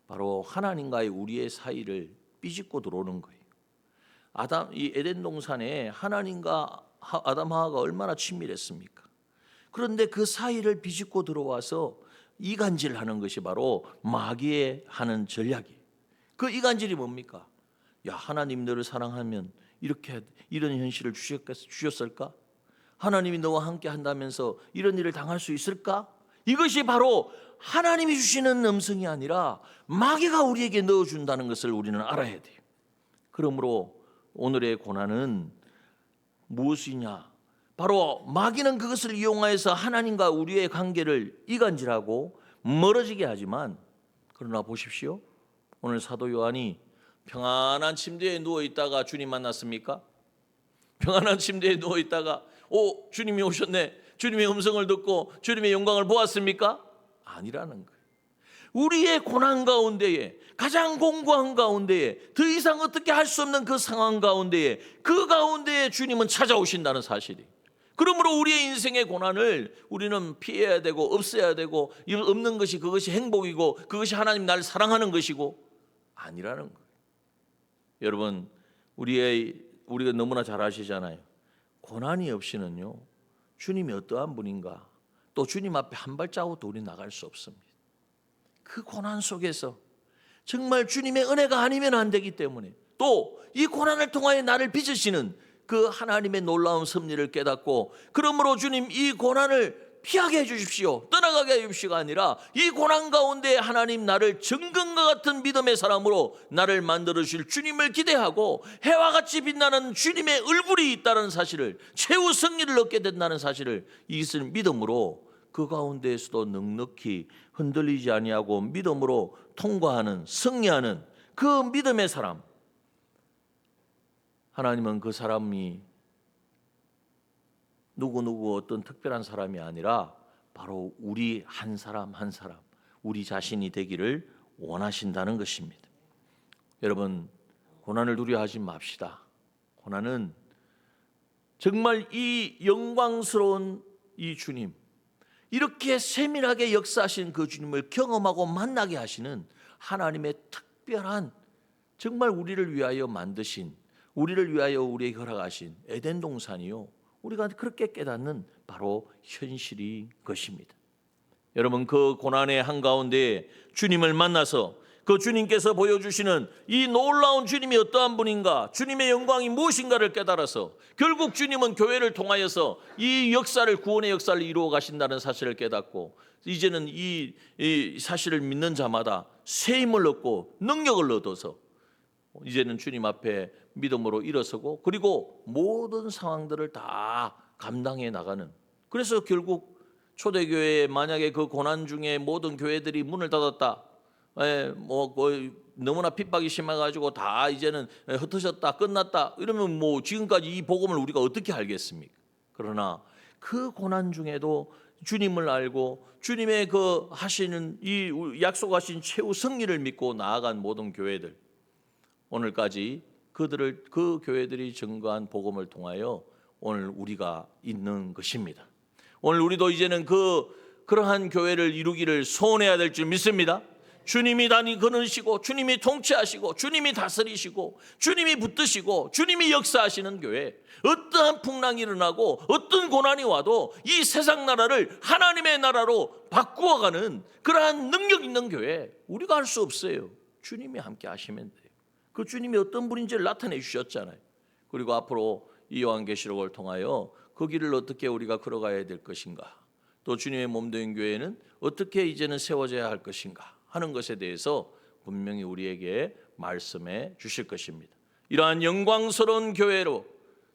바로 하나님과의 우리의 사이를 삐짓고 들어오는 거예요. 이 에덴 동산에 하나님과 아담 하와가 얼마나 친밀했습니까? 그런데 그 사이를 비집고 들어와서 이간질하는 것이 바로 마귀의 하는 전략이에요. 그 이간질이 뭡니까? 야, 하나님 너를 사랑하면 이런 현실을 주셨을까? 하나님이 너와 함께 한다면서 이런 일을 당할 수 있을까? 이것이 바로 하나님이 주시는 음성이 아니라 마귀가 우리에게 넣어준다는 것을 우리는 알아야 돼요. 그러므로 오늘의 고난은 무엇이냐? 바로 마귀는 그것을 이용하여서 하나님과 우리의 관계를 이간질하고 멀어지게 하지만 그러나 보십시오. 오늘 사도 요한이 평안한 침대에 누워있다가 주님 만났습니까? 평안한 침대에 누워있다가 주님이 오셨네, 주님의 음성을 듣고 주님의 영광을 보았습니까? 아니라는 거예요. 우리의 고난 가운데에 가장 공고한 가운데에 더 이상 어떻게 할 수 없는 그 상황 가운데에 그 가운데에 주님은 찾아오신다는 사실이. 그러므로 우리의 인생의 고난을 우리는 피해야 되고 없애야 되고 없는 것이 그것이 행복이고 그것이 하나님 나를 사랑하는 것이고 아니라는 거예요. 여러분, 우리가 너무나 잘 아시잖아요. 고난이 없이는요 주님이 어떠한 분인가 또 주님 앞에 한 발자국도 우리 나갈 수 없습니다. 그 고난 속에서 정말 주님의 은혜가 아니면 안 되기 때문에 또 이 고난을 통하여 나를 빚으시는 그 하나님의 놀라운 섭리를 깨닫고 그러므로 주님 이 고난을 피하게 해주십시오, 떠나가게 해주십시오가 아니라 이 고난 가운데 하나님 나를 정금과 같은 믿음의 사람으로 나를 만들어주실 주님을 기대하고 해와 같이 빛나는 주님의 얼굴이 있다는 사실을, 최후 승리를 얻게 된다는 사실을 이것을 믿음으로 그 가운데에서도 넉넉히 흔들리지 아니하고 믿음으로 통과하는, 승리하는 그 믿음의 사람, 하나님은 그 사람이 누구 어떤 특별한 사람이 아니라 바로 우리 한 사람 한 사람, 우리 자신이 되기를 원하신다는 것입니다. 여러분, 고난을 두려워하지 맙시다. 고난은 정말 이 영광스러운 이 주님, 이렇게 세밀하게 역사하신 그 주님을 경험하고 만나게 하시는 하나님의 특별한, 정말 우리를 위하여 만드신, 우리를 위하여 우리에게 허락하신 에덴 동산이요, 우리가 그렇게 깨닫는 바로 현실이 것입니다. 여러분, 그 고난의 한가운데 주님을 만나서 그 주님께서 보여주시는 이 놀라운 주님이 어떠한 분인가, 주님의 영광이 무엇인가를 깨달아서 결국 주님은 교회를 통하여서 이 역사를, 구원의 역사를 이루어 가신다는 사실을 깨닫고 이제는 이 사실을 믿는 자마다 새 힘을 얻고 능력을 얻어서 이제는 주님 앞에 믿음으로 일어서고 그리고 모든 상황들을 다 감당해 나가는, 그래서 결국 초대교회에 만약에 그 고난 중에 모든 교회들이 문을 닫았다, 너무나 핍박이 심해가지고 다 이제는 흩어졌다, 끝났다 이러면 지금까지 이 복음을 우리가 어떻게 알겠습니까? 그러나 그 고난 중에도 주님을 알고 주님의 그 하시는 이 약속하신 최후 승리를 믿고 나아간 모든 교회들, 오늘까지 그 교회들이 증거한 복음을 통하여 오늘 우리가 있는 것입니다. 오늘 우리도 이제는 그러한 교회를 이루기를 소원해야 될 줄 믿습니다. 주님이 거느시고 주님이 통치하시고 주님이 다스리시고 주님이 붙드시고 주님이 역사하시는 교회, 어떠한 풍랑이 일어나고 어떤 고난이 와도 이 세상 나라를 하나님의 나라로 바꾸어가는 그러한 능력 있는 교회, 우리가 할 수 없어요. 주님이 함께 하시면 돼요. 그 주님이 어떤 분인지를 나타내 주셨잖아요. 그리고 앞으로 이 요한계시록을 통하여 그 길을 어떻게 우리가 걸어가야 될 것인가, 또 주님의 몸된 교회는 어떻게 이제는 세워져야 할 것인가 하는 것에 대해서 분명히 우리에게 말씀해 주실 것입니다. 이러한 영광스러운 교회로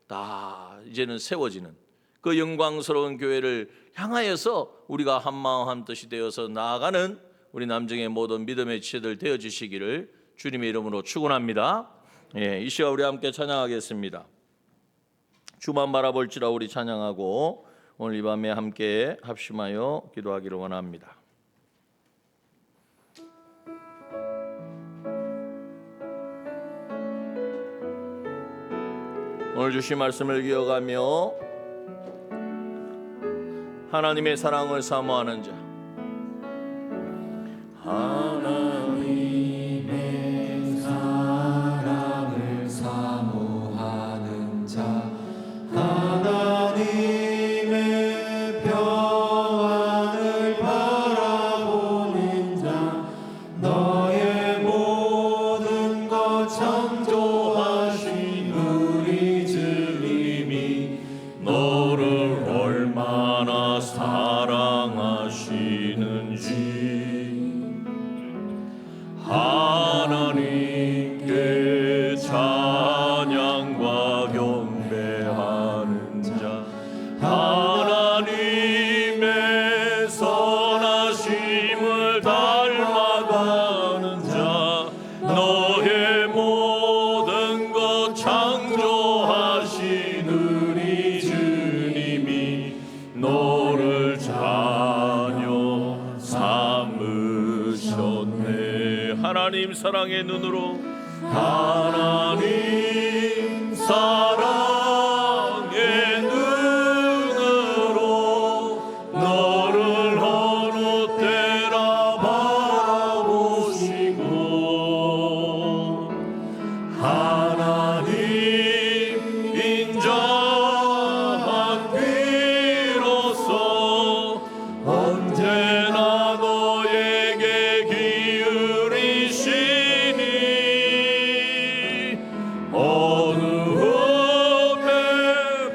다 이제는 세워지는 그 영광스러운 교회를 향하여서 우리가 한마음 한뜻이 되어서 나아가는 우리 남정의 모든 믿음의 지체들 되어주시기를 주님의 이름으로 축원합니다. 이 시간 우리 함께 찬양하겠습니다. 주만 바라볼지라 우리 찬양하고 오늘 이 밤에 함께 합심하여 기도하기를 원합니다. 오늘 주신 말씀을 기억하며 하나님의 사랑을 사모하는 자, 하나님의 사랑을 사모하는 자, 하나님의 평안을 바라보는 자, 너의 모든 것 창조하신 우리 주님이 너를 얼마나 사랑하시는지 하나님께 찬양과 경배하는 자, 하나님의 선하심을 닮아가는 자, 너의 모든 것 창조하신 우리 주님이 너를 자녀 삼으셨네. 하나님 사랑의 눈으로, 하나님 사랑의 눈으로 너를 어느 때나 바라보시고 하나님 인자한 귀로서 언제나 너에게 기울이시니 어두움에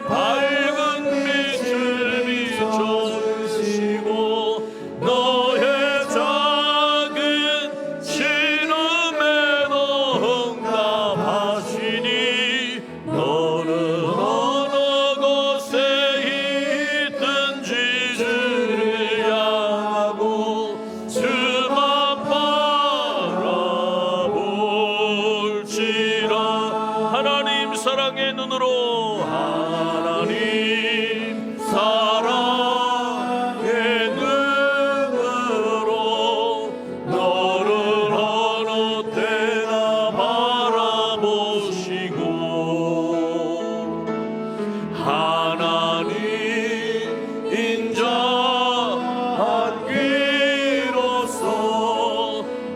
밝은 빛을 비춰주시고 너의 작은 신음에도 응답하시니 너는 어느 곳에 있든지 주를 향하고 주만 바라볼지라. 하나님 사랑의 눈으로, 하나님 사랑의 눈으로 너를 어느 때나 바라보시고 하나님 인자한 귀로서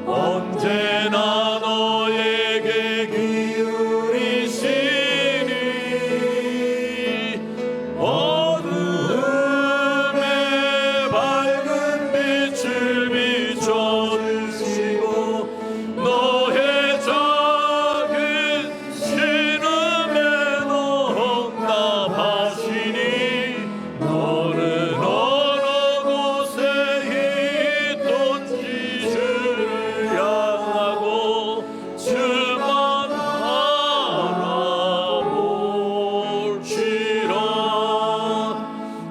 언제나 너에게 기울이시니 어두움에 밝은 빛을 비춰주시고 너의 작은 신음에도 응답하시니 너는 어느 곳에 있든지 주를 향하고 주만 바라볼지라.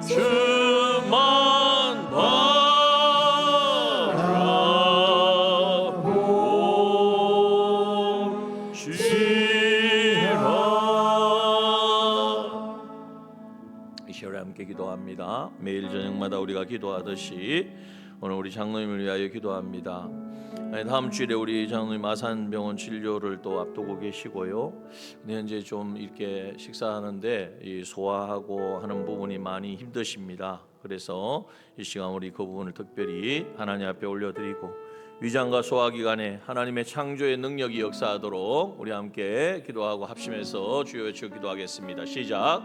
주만 바라볼지라. 이 시간에 함께 기도합니다. 매일 저녁마다 우리가 기도하듯이 오늘 우리 장로님을 위하여 기도합니다. 다음 주일에 우리 장로님 아산병원 진료를 또 앞두고 계시고요. 근데 현재 좀 이렇게 식사하는데 이 소화하고 하는 부분이 많이 힘드십니다. 그래서 이 시간 우리 그 부분을 특별히 하나님 앞에 올려드리고 위장과 소화기관에 하나님의 창조의 능력이 역사하도록 우리 함께 기도하고 합심해서 주여 외쳐 기도하겠습니다. 시작.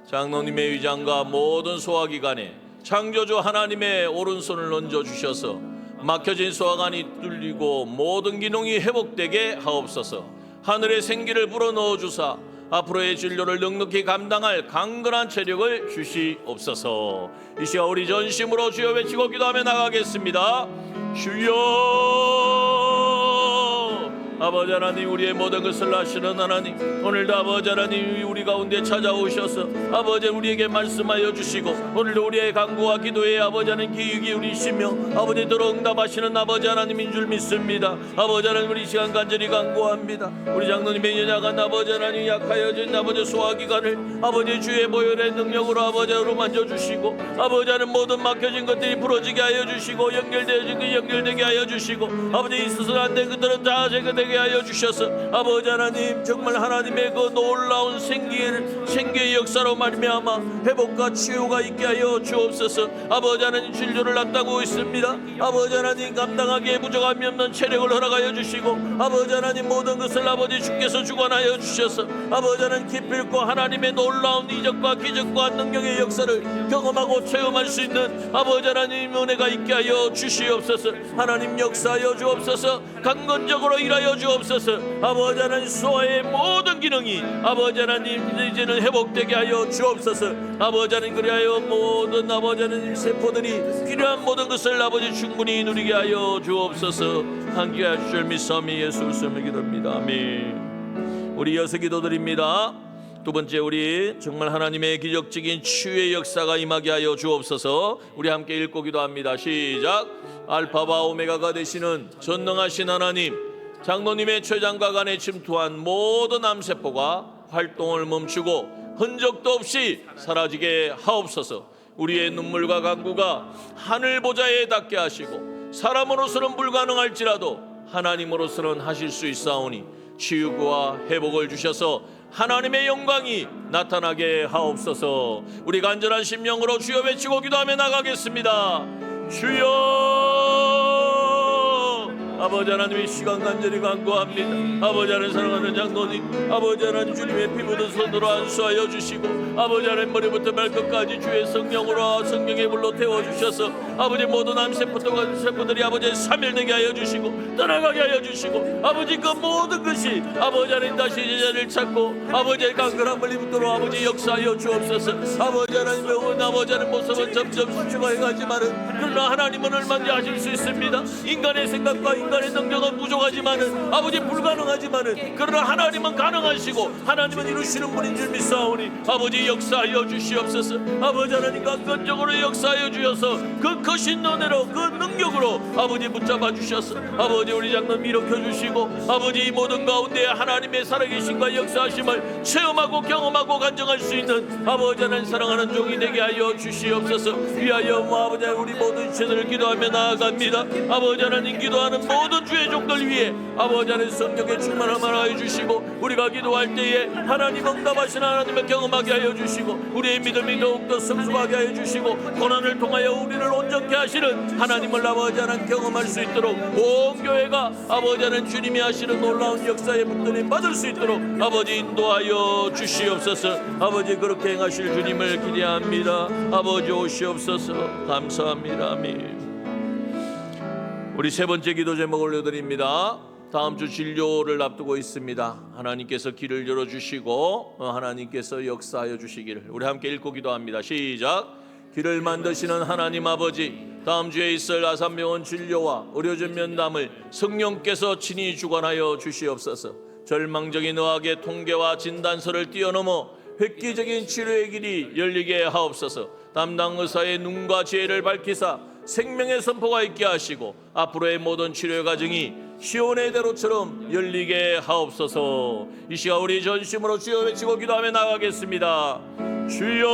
장로님의 위장과 모든 소화기관에 창조주 하나님의 오른손을 얹어 주셔서 막혀진 소화관이 뚫리고 모든 기능이 회복되게 하옵소서. 하늘의 생기를 불어넣어 주사 앞으로의 진료를 넉넉히 감당할 강건한 체력을 주시옵소서. 이 시간 우리 전심으로 주여 외치고 기도하며 나가겠습니다. 주여 아버지 하나님, 우리의 모든 것을 아시는 하나님, 오늘도 아버지 하나님 우리 가운데 찾아오셔서 아버지 우리에게 말씀하여 주시고, 오늘도 우리의 간구와 기도에 아버지 하나님 귀 기울이시며 아버지 들어 응답하시는 아버지 하나님인 줄 믿습니다. 아버지 하나님, 우리 시간 간절히 간구합니다. 우리 장로님의 연약한 아버지 하나님, 약하여진 아버지 소화기관을 아버지 주의 보혈의 능력으로 아버지로 만져주시고, 아버지 하나님 모든 막혀진 것들이 부러지게 하여 주시고, 연결되어진 것 연결되게 하여 주시고, 아버지 있어서는 안 된 것들은 다 제거되게 하여 주셔서 아버지 하나님, 정말 하나님의 그 놀라운 생기의 역사로 말미암아 회복과 치유가 있게 하여 주옵소서. 아버지 하나님, 진료를 앞다고 있습니다. 아버지 하나님, 감당하기에 부족함이 없는 체력을 허락하여 주시고, 아버지 하나님 모든 것을 아버지 주께서 주관하여 주셔서 아버지 하나님 기필코 하나님의 놀라운 이적과 기적과 능력의 역사를 경험하고 체험할 수 있는 아버지 하나님 은혜가 있게 하여 주시옵소서. 하나님 역사하여 주옵소서. 강건적으로 일하여 주옵소서. 아버지 하나님, 소화의 모든 기능이 아버지 하나님 이제는 회복되게 하여 주옵소서. 아버지 하나님, 그리하여 모든 아버지 하나님 세포들이 필요한 모든 것을 아버지 충분히 누리게 하여 주옵소서. 함께 하실 줄 믿사오니 예수 그리스도의 기도입니다. 아멘. 우리 이어서 기도드립니다. 두 번째, 우리 정말 하나님의 기적적인 치유의 역사가 임하게 하여 주옵소서. 우리 함께 읽고 기도합니다. 시작. 알파와 오메가가 되시는 전능하신 하나님, 장로님의 췌장과 간에 침투한 모든 암세포가 활동을 멈추고 흔적도 없이 사라지게 하옵소서. 우리의 눈물과 간구가 하늘 보좌에 닿게 하시고, 사람으로서는 불가능할지라도 하나님으로서는 하실 수 있사오니 치유와 회복을 주셔서 하나님의 영광이 나타나게 하옵소서. 우리 간절한 심령으로 주여 외치고 기도하며 나가겠습니다. 주여! 아버지 하나님, 이 시간 간절히 간구합니다. 아버지 하나님, 사랑하는 장로님, 아버지 하나님 주님의 피 묻은 손으로 안수하여 주시고, 아버지 하나님 머리부터 발끝까지 주의 성령으로 성령의 불로 태워주셔서 아버지 모든 암세포들이 아버지 사멸되게 하여 주시고 떠나가게 하여 주시고, 아버지 그 모든 것이 아버지 하나님 다시 제자를 찾고 아버지의 강건함을 입도록 아버지 역사하여 주옵소서. 아버지 하나님의 온 아버지 하나님 모습은 점점 수축해가지만은, 그러나 하나님은 얼마든지 하실 수 있습니다. 인간의 생각과 인간의 능력은 부족하지만은, 아버지 불가능하지만은, 그러나 하나님은 가능하시고 하나님은 이루시는 분인 줄 믿사오니 아버지 역사하여 주시옵소서. 아버지 하나님 강건적으로 역사하여 주셔서 그 크신 은혜로 그 능력으로 아버지 붙잡아 주셔서 아버지 우리 장로님 일으켜 주시고, 아버지 이 모든 가운데 하나님의 살아계심과 역사하심을 체험하고 경험하고 간증할 수 있는 아버지 하나님 사랑하는 종이 되게 하여 주시옵소서. 위하여 아버지 우리 모든 신을 기도하며 나아갑니다. 아버지 하나님, 기도하는 모든 주의 종들 위해 아버지 하나님 성령의 충만함을 하여 주시고, 우리가 기도할 때에 하나님 응답하시는 하나님을 경험하게 하여 주시고, 우리의 믿음이 더욱더 성숙하게 하여 주시고, 고난을 통하여 우리를 온전케 하시는 하나님을 아버지 하나님 경험할 수 있도록 온 교회가 아버지 하나님 주님이 하시는 놀라운 역사에 붙들림 받을 수 있도록 아버지 인도하여 주시옵소서. 아버지 그렇게 행하실 주님을 기대합니다. 아버지 오시옵소서. 감사합니다. 아멘. 우리 세 번째 기도 제목 올려드립니다. 다음 주 진료를 앞두고 있습니다. 하나님께서 길을 열어주시고 하나님께서 역사하여 주시기를 우리 함께 읽고 기도합니다. 시작. 길을 만드시는 하나님 아버지, 다음 주에 있을 아산병원 진료와 의료진 면담을 성령께서 친히 주관하여 주시옵소서. 절망적인 의학의 통계와 진단서를 뛰어넘어 획기적인 치료의 길이 열리게 하옵소서. 담당 의사의 눈과 지혜를 밝히사 생명의 선포가 있게 하시고, 앞으로의 모든 치료 과정이 시온의 대로처럼 열리게 하옵소서. 이 시간 우리 전심으로 주여 외치고 기도하며 나가겠습니다. 주여!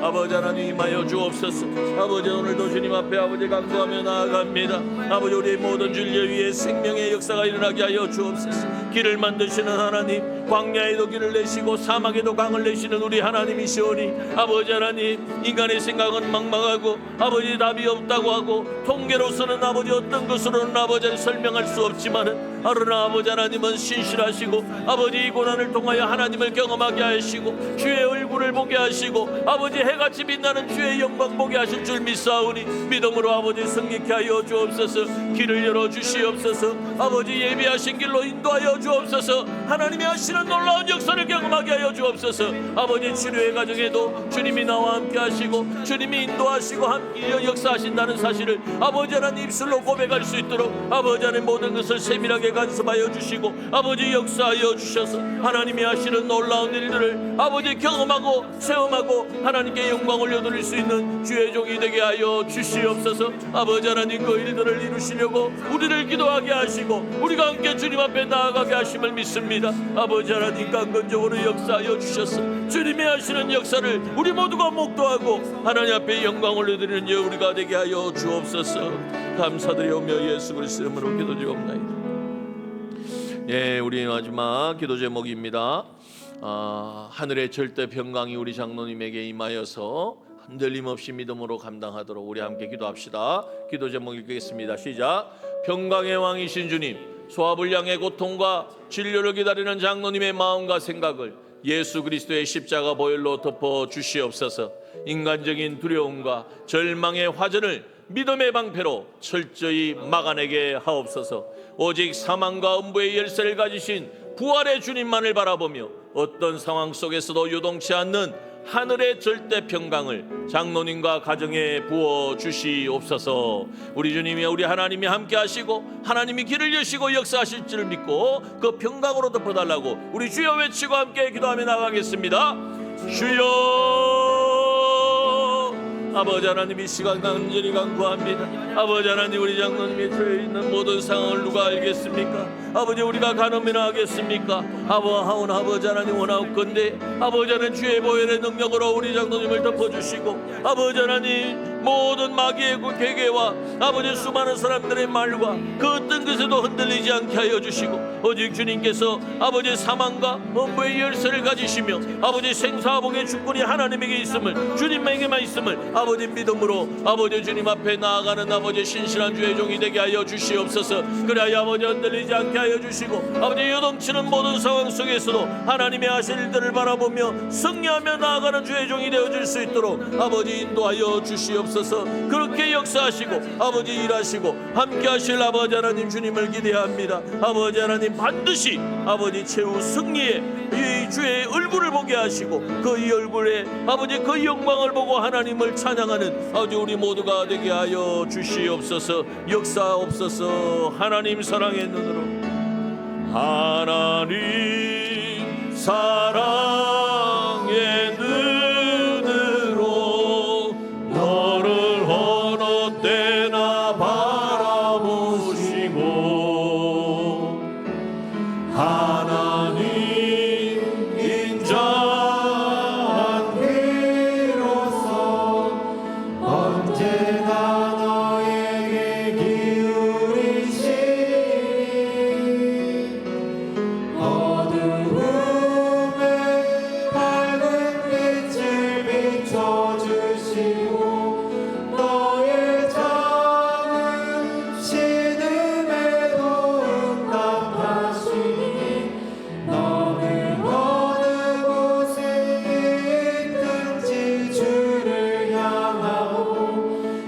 아버지 하나님 임하여 주옵소서. 아버지 오늘도 주님 앞에 아버지 간구하며 나아갑니다. 아버지 우리의 모든 진료 위에 생명의 역사가 일어나게 하여 주옵소서. 길을 만드시는 하나님, 광야에도 길을 내시고 사막에도 강을 내시는 우리 하나님이시오니 아버지 하나님, 인간의 생각은 막막하고 아버지 답이 없다고 하고 통계로서는 아버지 어떤 것으로는 아버지를 설명할 수 없지만은 그러나 아버지 하나님은 신실하시고 아버지 이 고난을 통하여 하나님을 경험하게 하시고 주의 얼굴을 보게 하시고 아버지 해같이 빛나는 주의 영광 보게 하실 줄 믿사오니 믿음으로 아버지 승리케 하여 주옵소서. 길을 열어 주시옵소서. 아버지 예비하신 길로 인도하여 주옵소서. 하나님이 하시는 놀라운 역사를 경험하게 하여 주옵소서. 아버지 치료의 과정에도 주님이 나와 함께 하시고 주님이 인도하시고 함께 역사하신다는 사실을 아버지 하나님 입술로 고백할 수 있도록 아버지 하나님 모든 것을 세밀하게 간섭하여 주시고 아버지 역사하여 주셔서 하나님이 하시는 놀라운 일들을 아버지 경험하고 체험하고 하나님께 영광 올려드릴 수 있는 주의 종이 되게 하여 주시옵소서. 아버지 하나님 그 일들을 이루시려고 우리를 기도하게 하시고 우리가 함께 주님 앞에 나아가게 하심을 믿습니다. 아버지 하나님 강건적으로 역사하여 주셔서 주님이 하시는 역사를 우리 모두가 목도하고 하나님 앞에 영광 올려드리는 우리가 되게 하여 주옵소서. 감사드리오며 예수 그리스도 이름으로 기도드리옵나이다. 예, 우리 마지막 기도 제목입니다. 하늘의 절대 평강이 우리 장로님에게 임하여서 흔들림 없이 믿음으로 감당하도록 우리 함께 기도합시다. 기도 제목 읽겠습니다. 시작. 평강의 왕이신 주님, 소아불량의 고통과 진료를 기다리는 장로님의 마음과 생각을 예수 그리스도의 십자가 보혈로 덮어 주시옵소서. 인간적인 두려움과 절망의 화전을 믿음의 방패로 철저히 막아내게 하옵소서. 오직 사망과 음부의 열쇠를 가지신 부활의 주님만을 바라보며 어떤 상황 속에서도 요동치 않는 하늘의 절대 평강을 장로님과 가정에 부어 주시옵소서. 우리 주님이 우리 하나님이 함께 하시고 하나님이 길을 여시고 역사하실 줄 믿고 그 평강으로 덮어달라고 우리 주여 외치고 함께 기도하며 나가겠습니다. 주여, 아버지 하나님 이 시간 간절히 간구합니다. 아버지 하나님 우리 장로님이 처해 있는 모든 상황을 누가 알겠습니까? 아버지 우리가 가늠이나 하겠습니까? 아버지 하나님 원하옵건대 아버지 하나님 주의 보혈의 능력으로 우리 장로님을 덮어주시고 아버지 하나님 모든 마귀의 계계와 아버지 수많은 사람들의 말과 그 어떤 것에도 흔들리지 않게 하여 주시고 오직 주님께서 아버지 사망과 음부의 열쇠를 가지시며 아버지 생사복의 주권이 하나님에게 있음을 주님에게만 있음을 아버지 믿음으로 아버지 주님 앞에 나아가는 아버지 신실한 주의 종이 되게 하여 주시옵소서. 그래야 아버지 흔들리지 않게 하여 주시고 아버지 요동치는 모든 상황 속에서도 하나님의 하실 일들을 바라보며 승리하며 나아가는 주의 종이 되어줄 수 있도록 아버지 인도하여 주시옵소서. 그렇게 역사하시고 아버지 일하시고 함께 하실 아버지 하나님 주님을 기대합니다. 아버지 하나님 반드시 아버지 최후 승리의 이 주의 얼굴을 보게 하시고 그 이 얼굴에 아버지 그 영광을 보고 하나님을 찬양하는 아버지 우리 모두가 되게 하여 주시옵소서. 역사옵소서. 하나님 사랑의 눈으로 하나님 사랑의 눈으로 너를 어느 때나 바라보시고 하나님 인자한 귀로서 언제나 너에게 기울이시니 어두움에 밝은 빛을 비춰주시고 너의 작은 신음에도 응답하시니 너는 어느 곳에 있든지 주를 향하고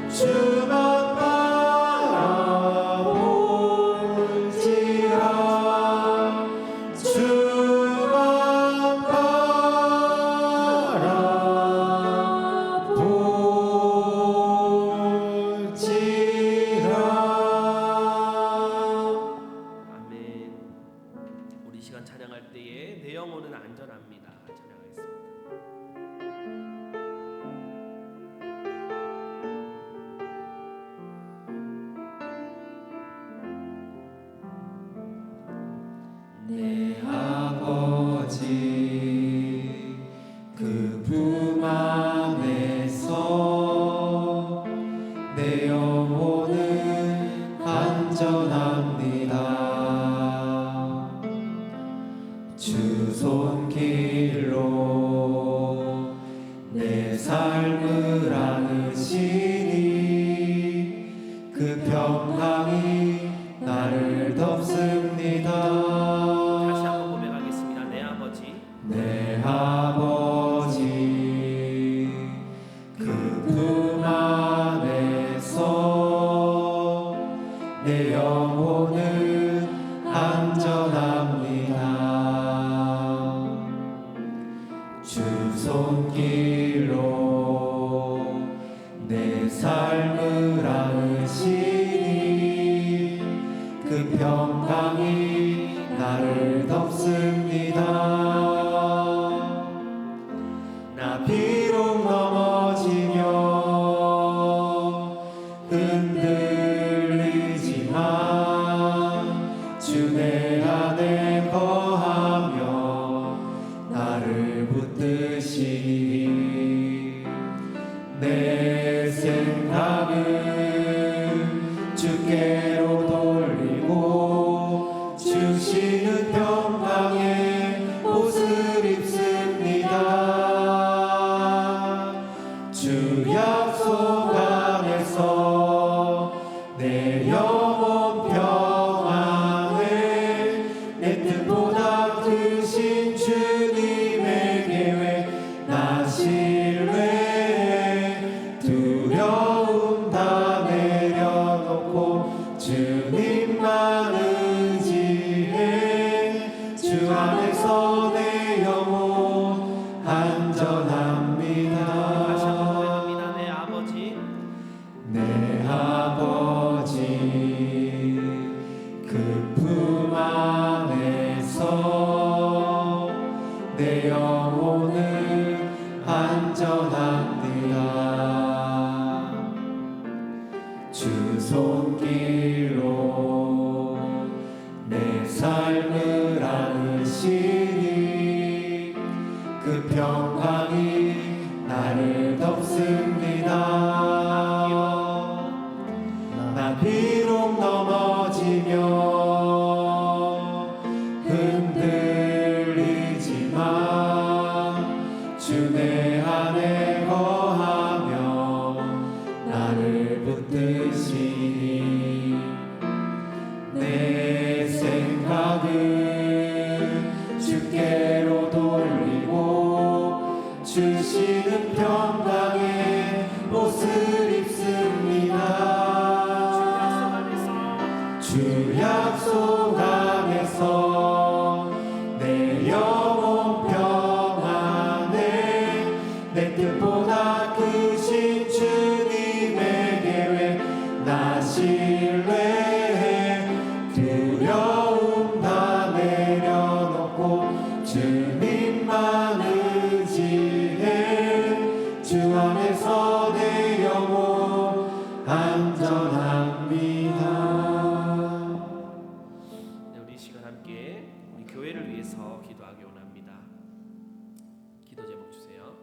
주만 바라볼지라. 주만 바라볼지라. 아멘. 우리 시간 찬양할 때에 내 영혼은 안전합니다. 찬양하겠습니다. 내 아버지 그 품 안에서 내 영혼은 안전합니다. 주 손길로 내 삶을 안으시니 그 평강이 나를 덮습니다. 손길로 내 삶을 안으시니 그 평강이 나를 덮습니다. 나 비록 넘어지며 흔들리지만 주 내 안에 거하며 나를 붙드시니 내 생각을 주께로 돌리고 주시는 평강의 옷을 입습니다. 주 약속 안에서 내 영혼 평안에 내 뜻보다 크신 주님의 계획 나 신뢰해 두려움 다 내려놓고 주님만 의지해 주 안에서 내 영혼 안전합니다. 다시 한번 고백합니다. 내 아버지 내 아버지 그 품 안에서 내 영혼은 안전합니다. 주 손길로 내 삶을 안으시니 그 평강이 나를 덮습니다. 나 비록 넘어지며 흔들리지만 주 내 안에 거하며 나를 붙드시니 내 생각을 주께로 돌리고 주시는 평강의 옷을 입습니다. 주 약속 안에서 내 영혼 평안에 내 뜻보다 크신 주님의 계획 나 신뢰해 두려움 다 내려놓고 주님만 의지해 주 안에서 내 영혼 안전합니다. 네, 우리 이 시간 함께 우리 교회를 위해서 기도하기 원합니다. 기도 제목 주세요.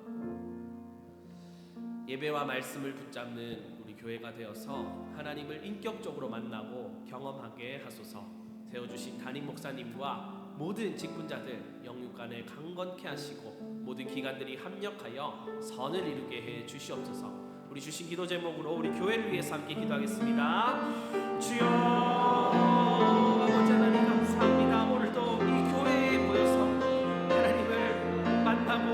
예배와 말씀을 붙잡는 우리 교회가 되어서 하나님을 인격적으로 만나고 경험하게 하소서. 세워주신 담임 목사님과 모든 직분자들 영육간에 강건케 하시고 모든 기관들이 합력하여 선을 이루게 해 주시옵소서. 우리 주신 기도 제목으로 우리 교회를 위해서 함께 기도하겠습니다. 주여 아버지 하나님 감사합니다. 오늘도 이 교회에 모여서 하나님을 만나고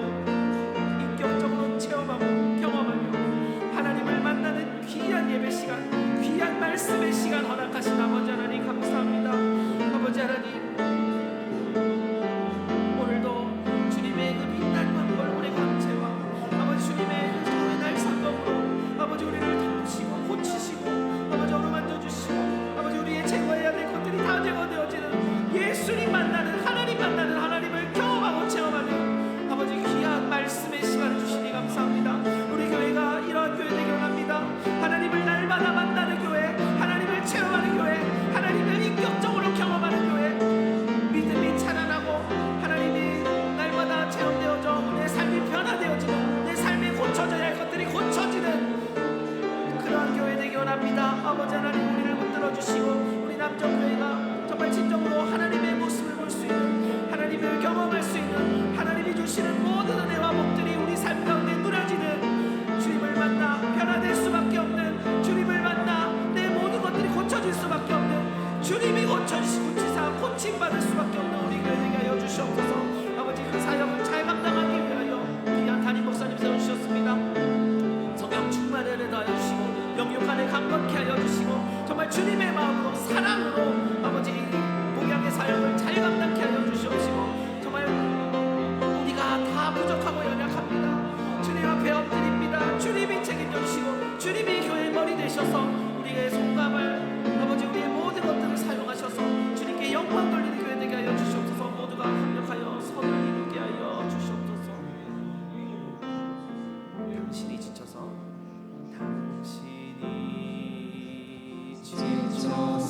인격적으로 체험하고 경험하며 하나님을 만나는 귀한 예배 시간, 귀한 말씀의 시간 허락하신 아버지 하나님 감사합니다. 아버지 하나님 오늘도 주님의 그 빛난 광벌의 광채와 아버지 주님의 그 날 사건으로 아버지 우리를 덮으시고 고치시고 아버지 어루만져 주시고 아버지 우리의 제거해야 될 것들이 다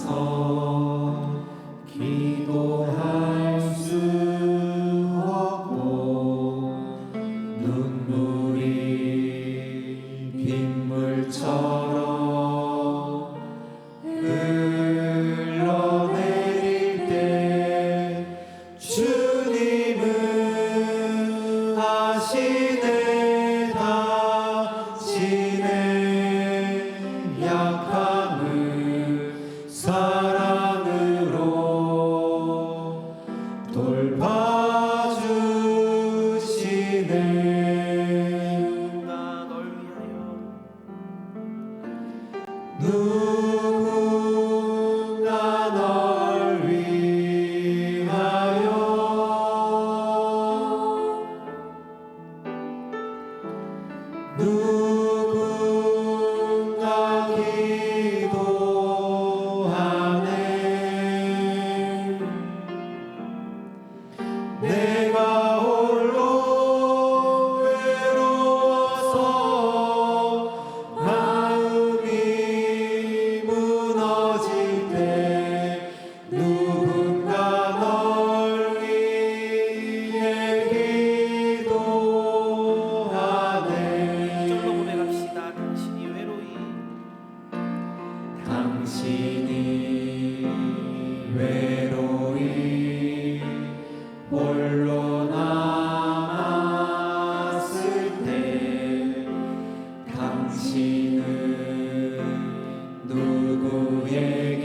앞에서 기도할 수 없고 눈물이 빗물처럼 흘러내릴 때 주님은 아시네 당신의 약함을 사랑으로 돌봐주시네. 누가 널 위하여 누군가 널 위하여 누군가 기도하네. 내가 홀로 외로워서 마음이 무너질 때 누군가 널 위해 기도하네. 이절로 고백합시다. 당신이 외로이 당신이 외로이 홀로 남았을 때 당신은 누구에게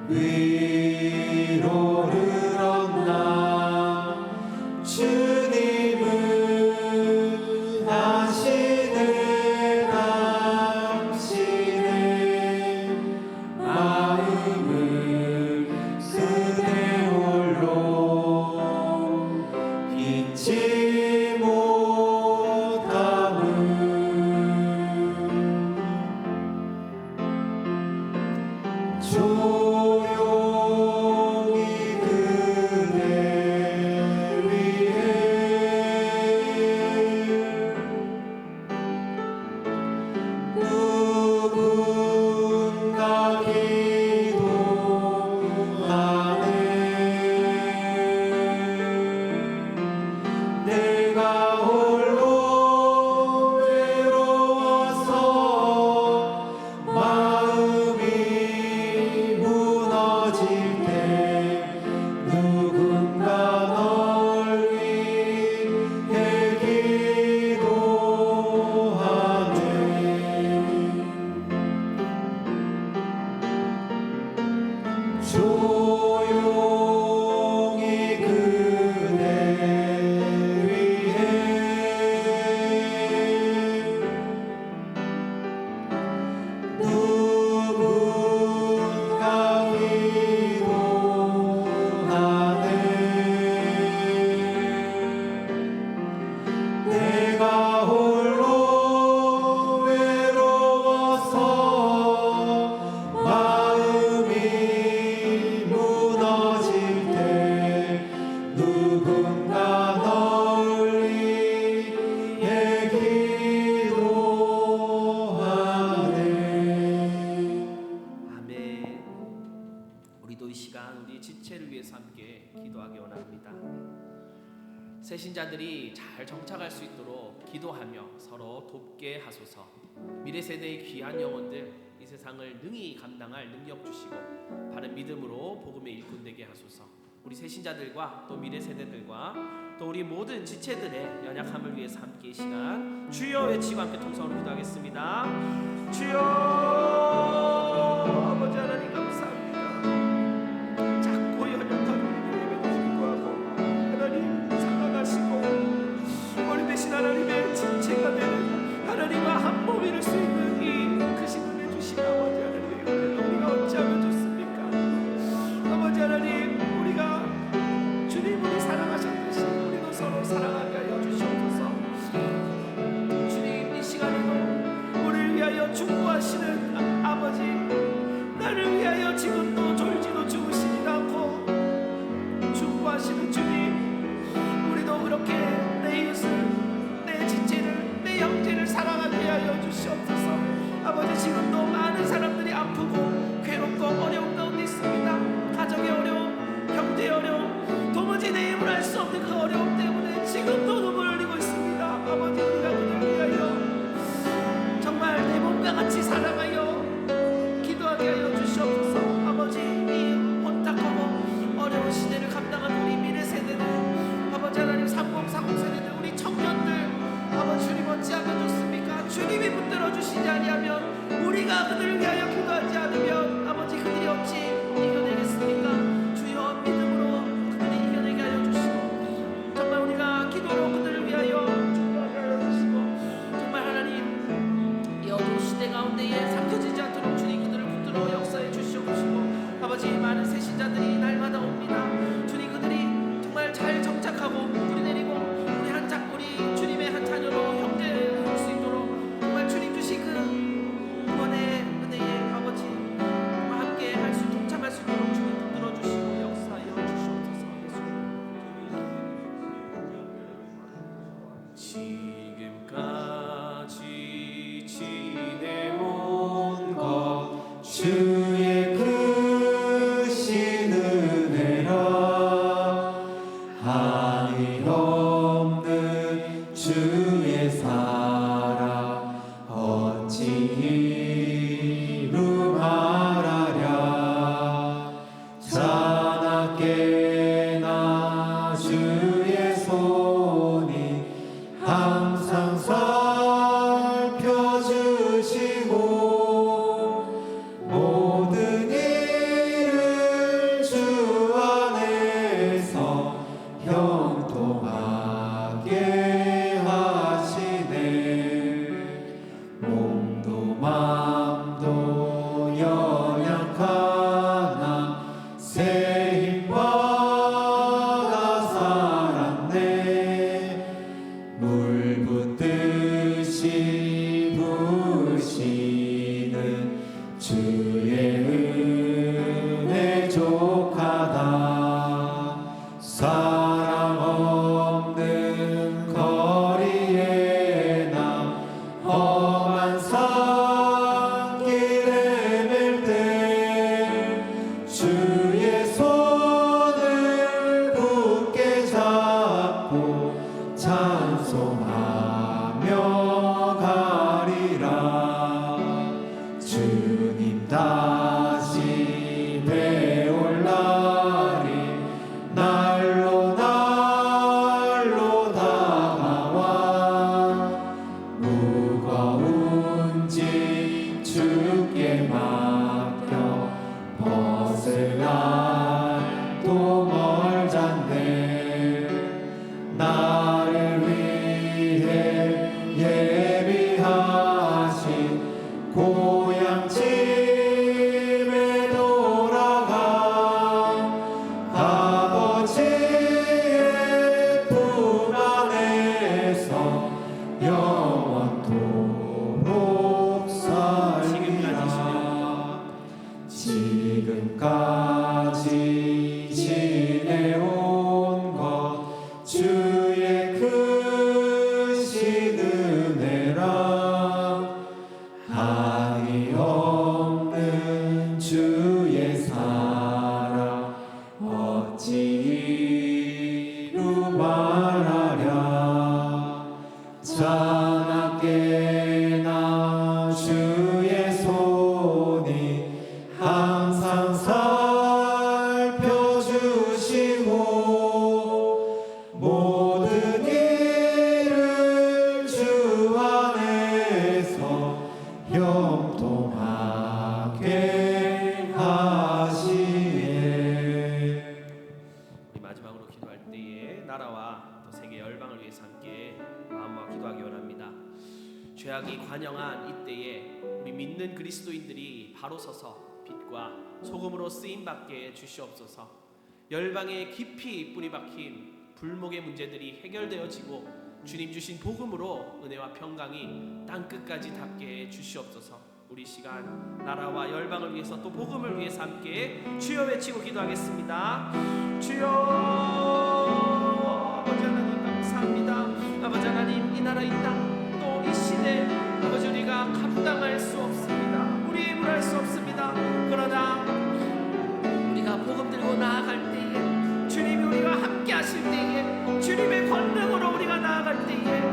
위로를 얻나. 주님은 아시네 당신의 마음을 그대 홀로 잊지 못함을. 조용히 그대 위해 누군가 기도하네. 내가 홀로 외로워서 마음이 무너질 때 누군가 널 위해 기도하네. 조용히 그대 위해 누군가 기도하네. 내가 홀로 외로워서 마음이 무너질 때 누군가 널 위해 기도하네. 아멘. 우리도 이 시간 우리 지체를 위해서 함께 기도하기 원합니다. 새신자들이 잘 정착할 수 있도록 기도하며 서로 돕게 하소서. 미래 세대의 귀한 영혼들 이 세상을 능히 감당할 능력 주시고 바른 믿음으로 복음의 일꾼 되게 하소서. 우리 새신자들과 또 미래 세대들과 또 우리 모든 지체들의 연약함을 위해서 함께 이 시간 주여 외치고 함께 통성으로 기도하겠습니다. 주여 아버지 하나님 감사합니다. 작고 연약한 우리에게 불구하고 하나님 사랑하시고 어린 대신 하나님의 지체가 되는 하나님과 한 몸이 될 수 있는 이 크심을 해주신 아버지 하나님, 우리가 어찌하면 좋습니까? 아버지 하나님, 우리가 주님을 사랑하셨듯이 우리도 서로 사랑하게 하여 주시옵소서. 주님 이 시간에도 우리를 위하여 중보하시는 주님이 붙들어 주시지 아니하면 우리가 그들을 위하여 기도하지 않으면 아버지 그들이 어찌 이겨내겠습니까? 주여 믿음으로 그들이 이겨내게 하여 주시고 정말 우리가 기도로 그들을 위하여 기도하게 하여 주시고 정말 하나님 이 어두운 시대 가운데에 삼켜지지 않도록 주님 그들을 붙들어 역사해 주시옵시고 아버지 많은 새신자들이 날마다 옵니다. 주님 그들이 정말 잘 정착하고 뿌리 내리고 우리 주님의 한 자녀로 형제를 볼 수 있도록 정말 주님 주신 그 구원의 은혜에 아버지 정말 함께 할 수 동참할 수 있도록 주님 붙들어 주시고 역사하여 주시옵소서. 지금까지 지내온 것 주의 크신 은혜라 한이 없는 주의 사랑 어찌 이루 말하랴 자나깨나 주의 손이 항상 살펴주시고 모든 일을 주 안에서 형통하게 하시네 몸도 맘도 연약하나 새 힘 받아 살았네 물 붓듯이 부으시는 주의 은혜 족하다 사랑 없는 거리에 나 험한 산길에 맬 때 주의 손을 굳게 잡고 찬송하며 가리라 주님 다시 배울 날이 날로 다가와 무거운 짐 주께 맡겨 벗을 날도 멀잖네 나를 위해 예비하신 고향 집에 돌아가 아버지의 품 안에서 영원토록 살리라 지금까지 지내온 것 주의 크신 은혜라 한이 없는 주의 사랑 어찌 이루 말하랴 자나깨나 주의 손이 항상 살펴주시고 모든 일을 주 안에서 형통하게 하시네 우리 마지막으로 기도할 때에 나라와 또 세계 열방을 위해서 함께 마음과 기도하기 원합니다. 죄악이 관영한 이때에 우리 믿는 그리스도인들이 바로 서서 빛과 소금으로 쓰임 받게 주시옵소서. 열방에 깊이 뿌리 박힌 불목의 문제들이 해결되어지고 주님 주신 복음으로 은혜와 평강이 땅 끝까지 닿게 주시옵소서. 우리 시간 나라와 열방을 위해서 또 복음을 위해서 함께 주여 외치고 기도하겠습니다. 주여 아버지 하나님 감사합니다. 아버지 하나님 이 나라 이 땅 또 이 시대 아버지 우리가 감당할 수 없습니다. 우리 힘으로 할 수 없습니다. 그러나 우리가 복음 들고 나아갈 때에 주님이 우리와 함께 하실 때에 주님의 권능으로 우리가 나아갈 때에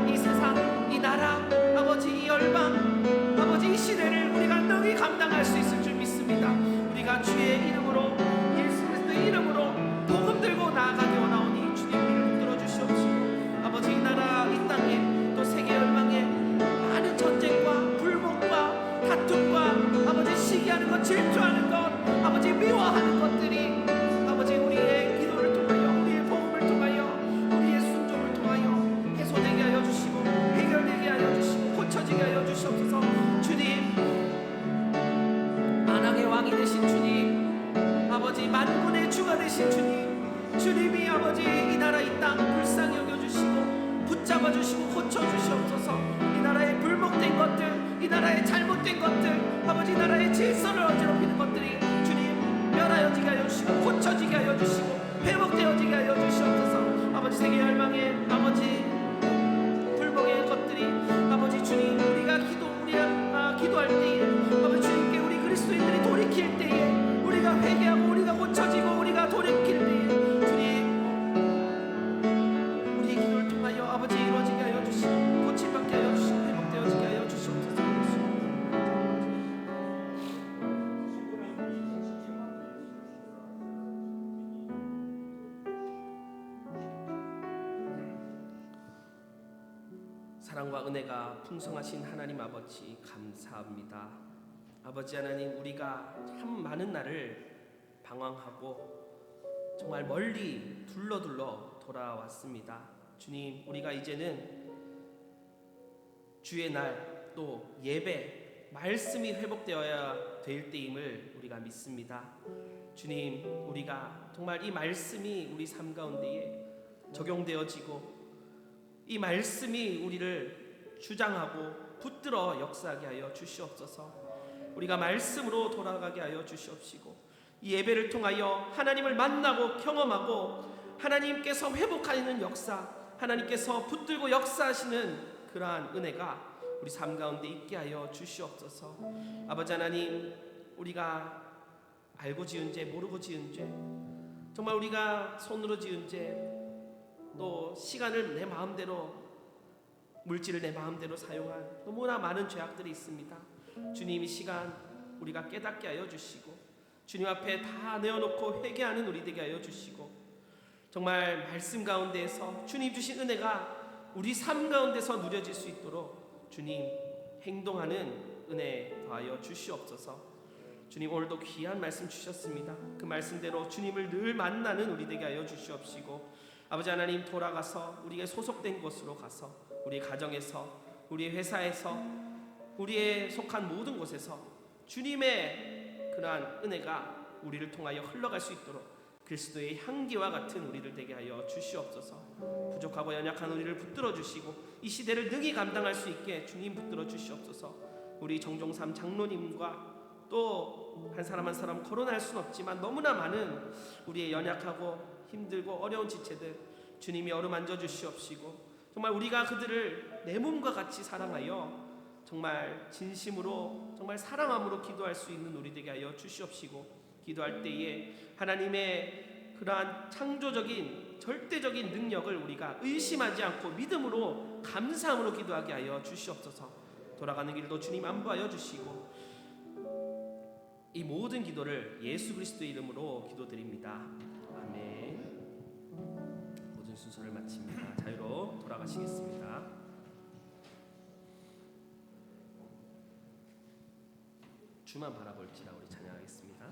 이 세상 이 나라 아버지 이 열방 아버지 이 시대를 우리가 능히 감당할 수 있을 줄 믿습니다. 우리가 주의 이름으로 예수 그리스도의 이름으로 복음 들고 나아가기 원하오니 주님 우리를 붙들어 주시옵시고 아버지 이 나라 이 땅에 또 세계 열방에 붙잡아 주시고 고쳐 주시옵소서. 이 나라의 불목된 것들, 이 나라의 잘못된 것들, 아버지 나라의 질서를 어지럽히는 것들이 주님 멸하여지게 하여 주시고 고쳐지게 하여 주시고 회복되어지게 하여 주시옵소서. 아버지 세계 열방의 아버지 불목의 것들이 아버지 주님 우리가 기도할 때에 아버지 주님께 우리 그리스도인들이 돌이킬 때에 우리가 회개하고 우리가 고쳐지고 우리가 돌이킬 때에 주님 우리의 기도를 통하여 아버지 이루어지게 하여 주시고 고침받게 하여 주시고 회복되어지게 하여 주시옵소서. 사랑과 은혜가 풍성하신 하나님 아버지 감사합니다. 아버지 하나님 우리가 참 많은 날을 방황하고 정말 멀리 둘러 돌아왔습니다. 주님 우리가 이제는 주의 날 또 예배 말씀이 회복되어야 될 때임을 우리가 믿습니다. 주님 우리가 정말 이 말씀이 우리 삶 가운데에 적용되어지고 이 말씀이 우리를 주장하고 붙들어 역사하게 하여 주시옵소서. 우리가 말씀으로 돌아가게 하여 주시옵시고 이 예배를 통하여 하나님을 만나고 경험하고 하나님께서 회복하는 역사, 하나님께서 붙들고 역사하시는 그러한 은혜가 우리 삶 가운데 있게 하여 주시옵소서. 아버지 하나님 우리가 알고 지은 죄 모르고 지은 죄 정말 우리가 손으로 지은 죄 또 시간을 내 마음대로 물질을 내 마음대로 사용한 너무나 많은 죄악들이 있습니다. 주님 이 시간 우리가 깨닫게 하여 주시고 주님 앞에 다 내어놓고 회개하는 우리 되게 하여 주시고 정말 말씀 가운데에서 주님 주신 은혜가 우리 삶 가운데서 누려질 수 있도록 주님 행동하는 은혜 더하여 주시옵소서. 주님 오늘도 귀한 말씀 주셨습니다. 그 말씀대로 주님을 늘 만나는 우리 되게 하여 주시옵시고 아버지 하나님 돌아가서 우리의 소속된 곳으로 가서 우리 가정에서 우리 회사에서 우리의 속한 모든 곳에서 주님의 그러한 은혜가 우리를 통하여 흘러갈 수 있도록 그리스도의 향기와 같은 우리를 되게 하여 주시옵소서. 부족하고 연약한 우리를 붙들어 주시고 이 시대를 능히 감당할 수 있게 주님 붙들어 주시옵소서. 우리 정종삼 장로님과 또 한 사람 한 사람 거론할 수는 없지만 너무나 많은 우리의 연약하고 힘들고 어려운 지체들 주님이 어루만져 주시옵시고 정말 우리가 그들을 내 몸과 같이 사랑하여 정말 진심으로 정말 사랑함으로 기도할 수 있는 우리 되게 하여 주시옵시고 기도할 때에 하나님의 그러한 창조적인 절대적인 능력을 우리가 의심하지 않고 믿음으로 감사함으로 기도하게 하여 주시옵소서. 돌아가는 길도 주님 안보하여 주시고 이 모든 기도를 예수 그리스도의 이름으로 기도드립니다. 아멘. 모든 순서를 마칩니다. 자유로 돌아가시겠습니다. 주만 바라볼지라 우리 찬양하겠습니다.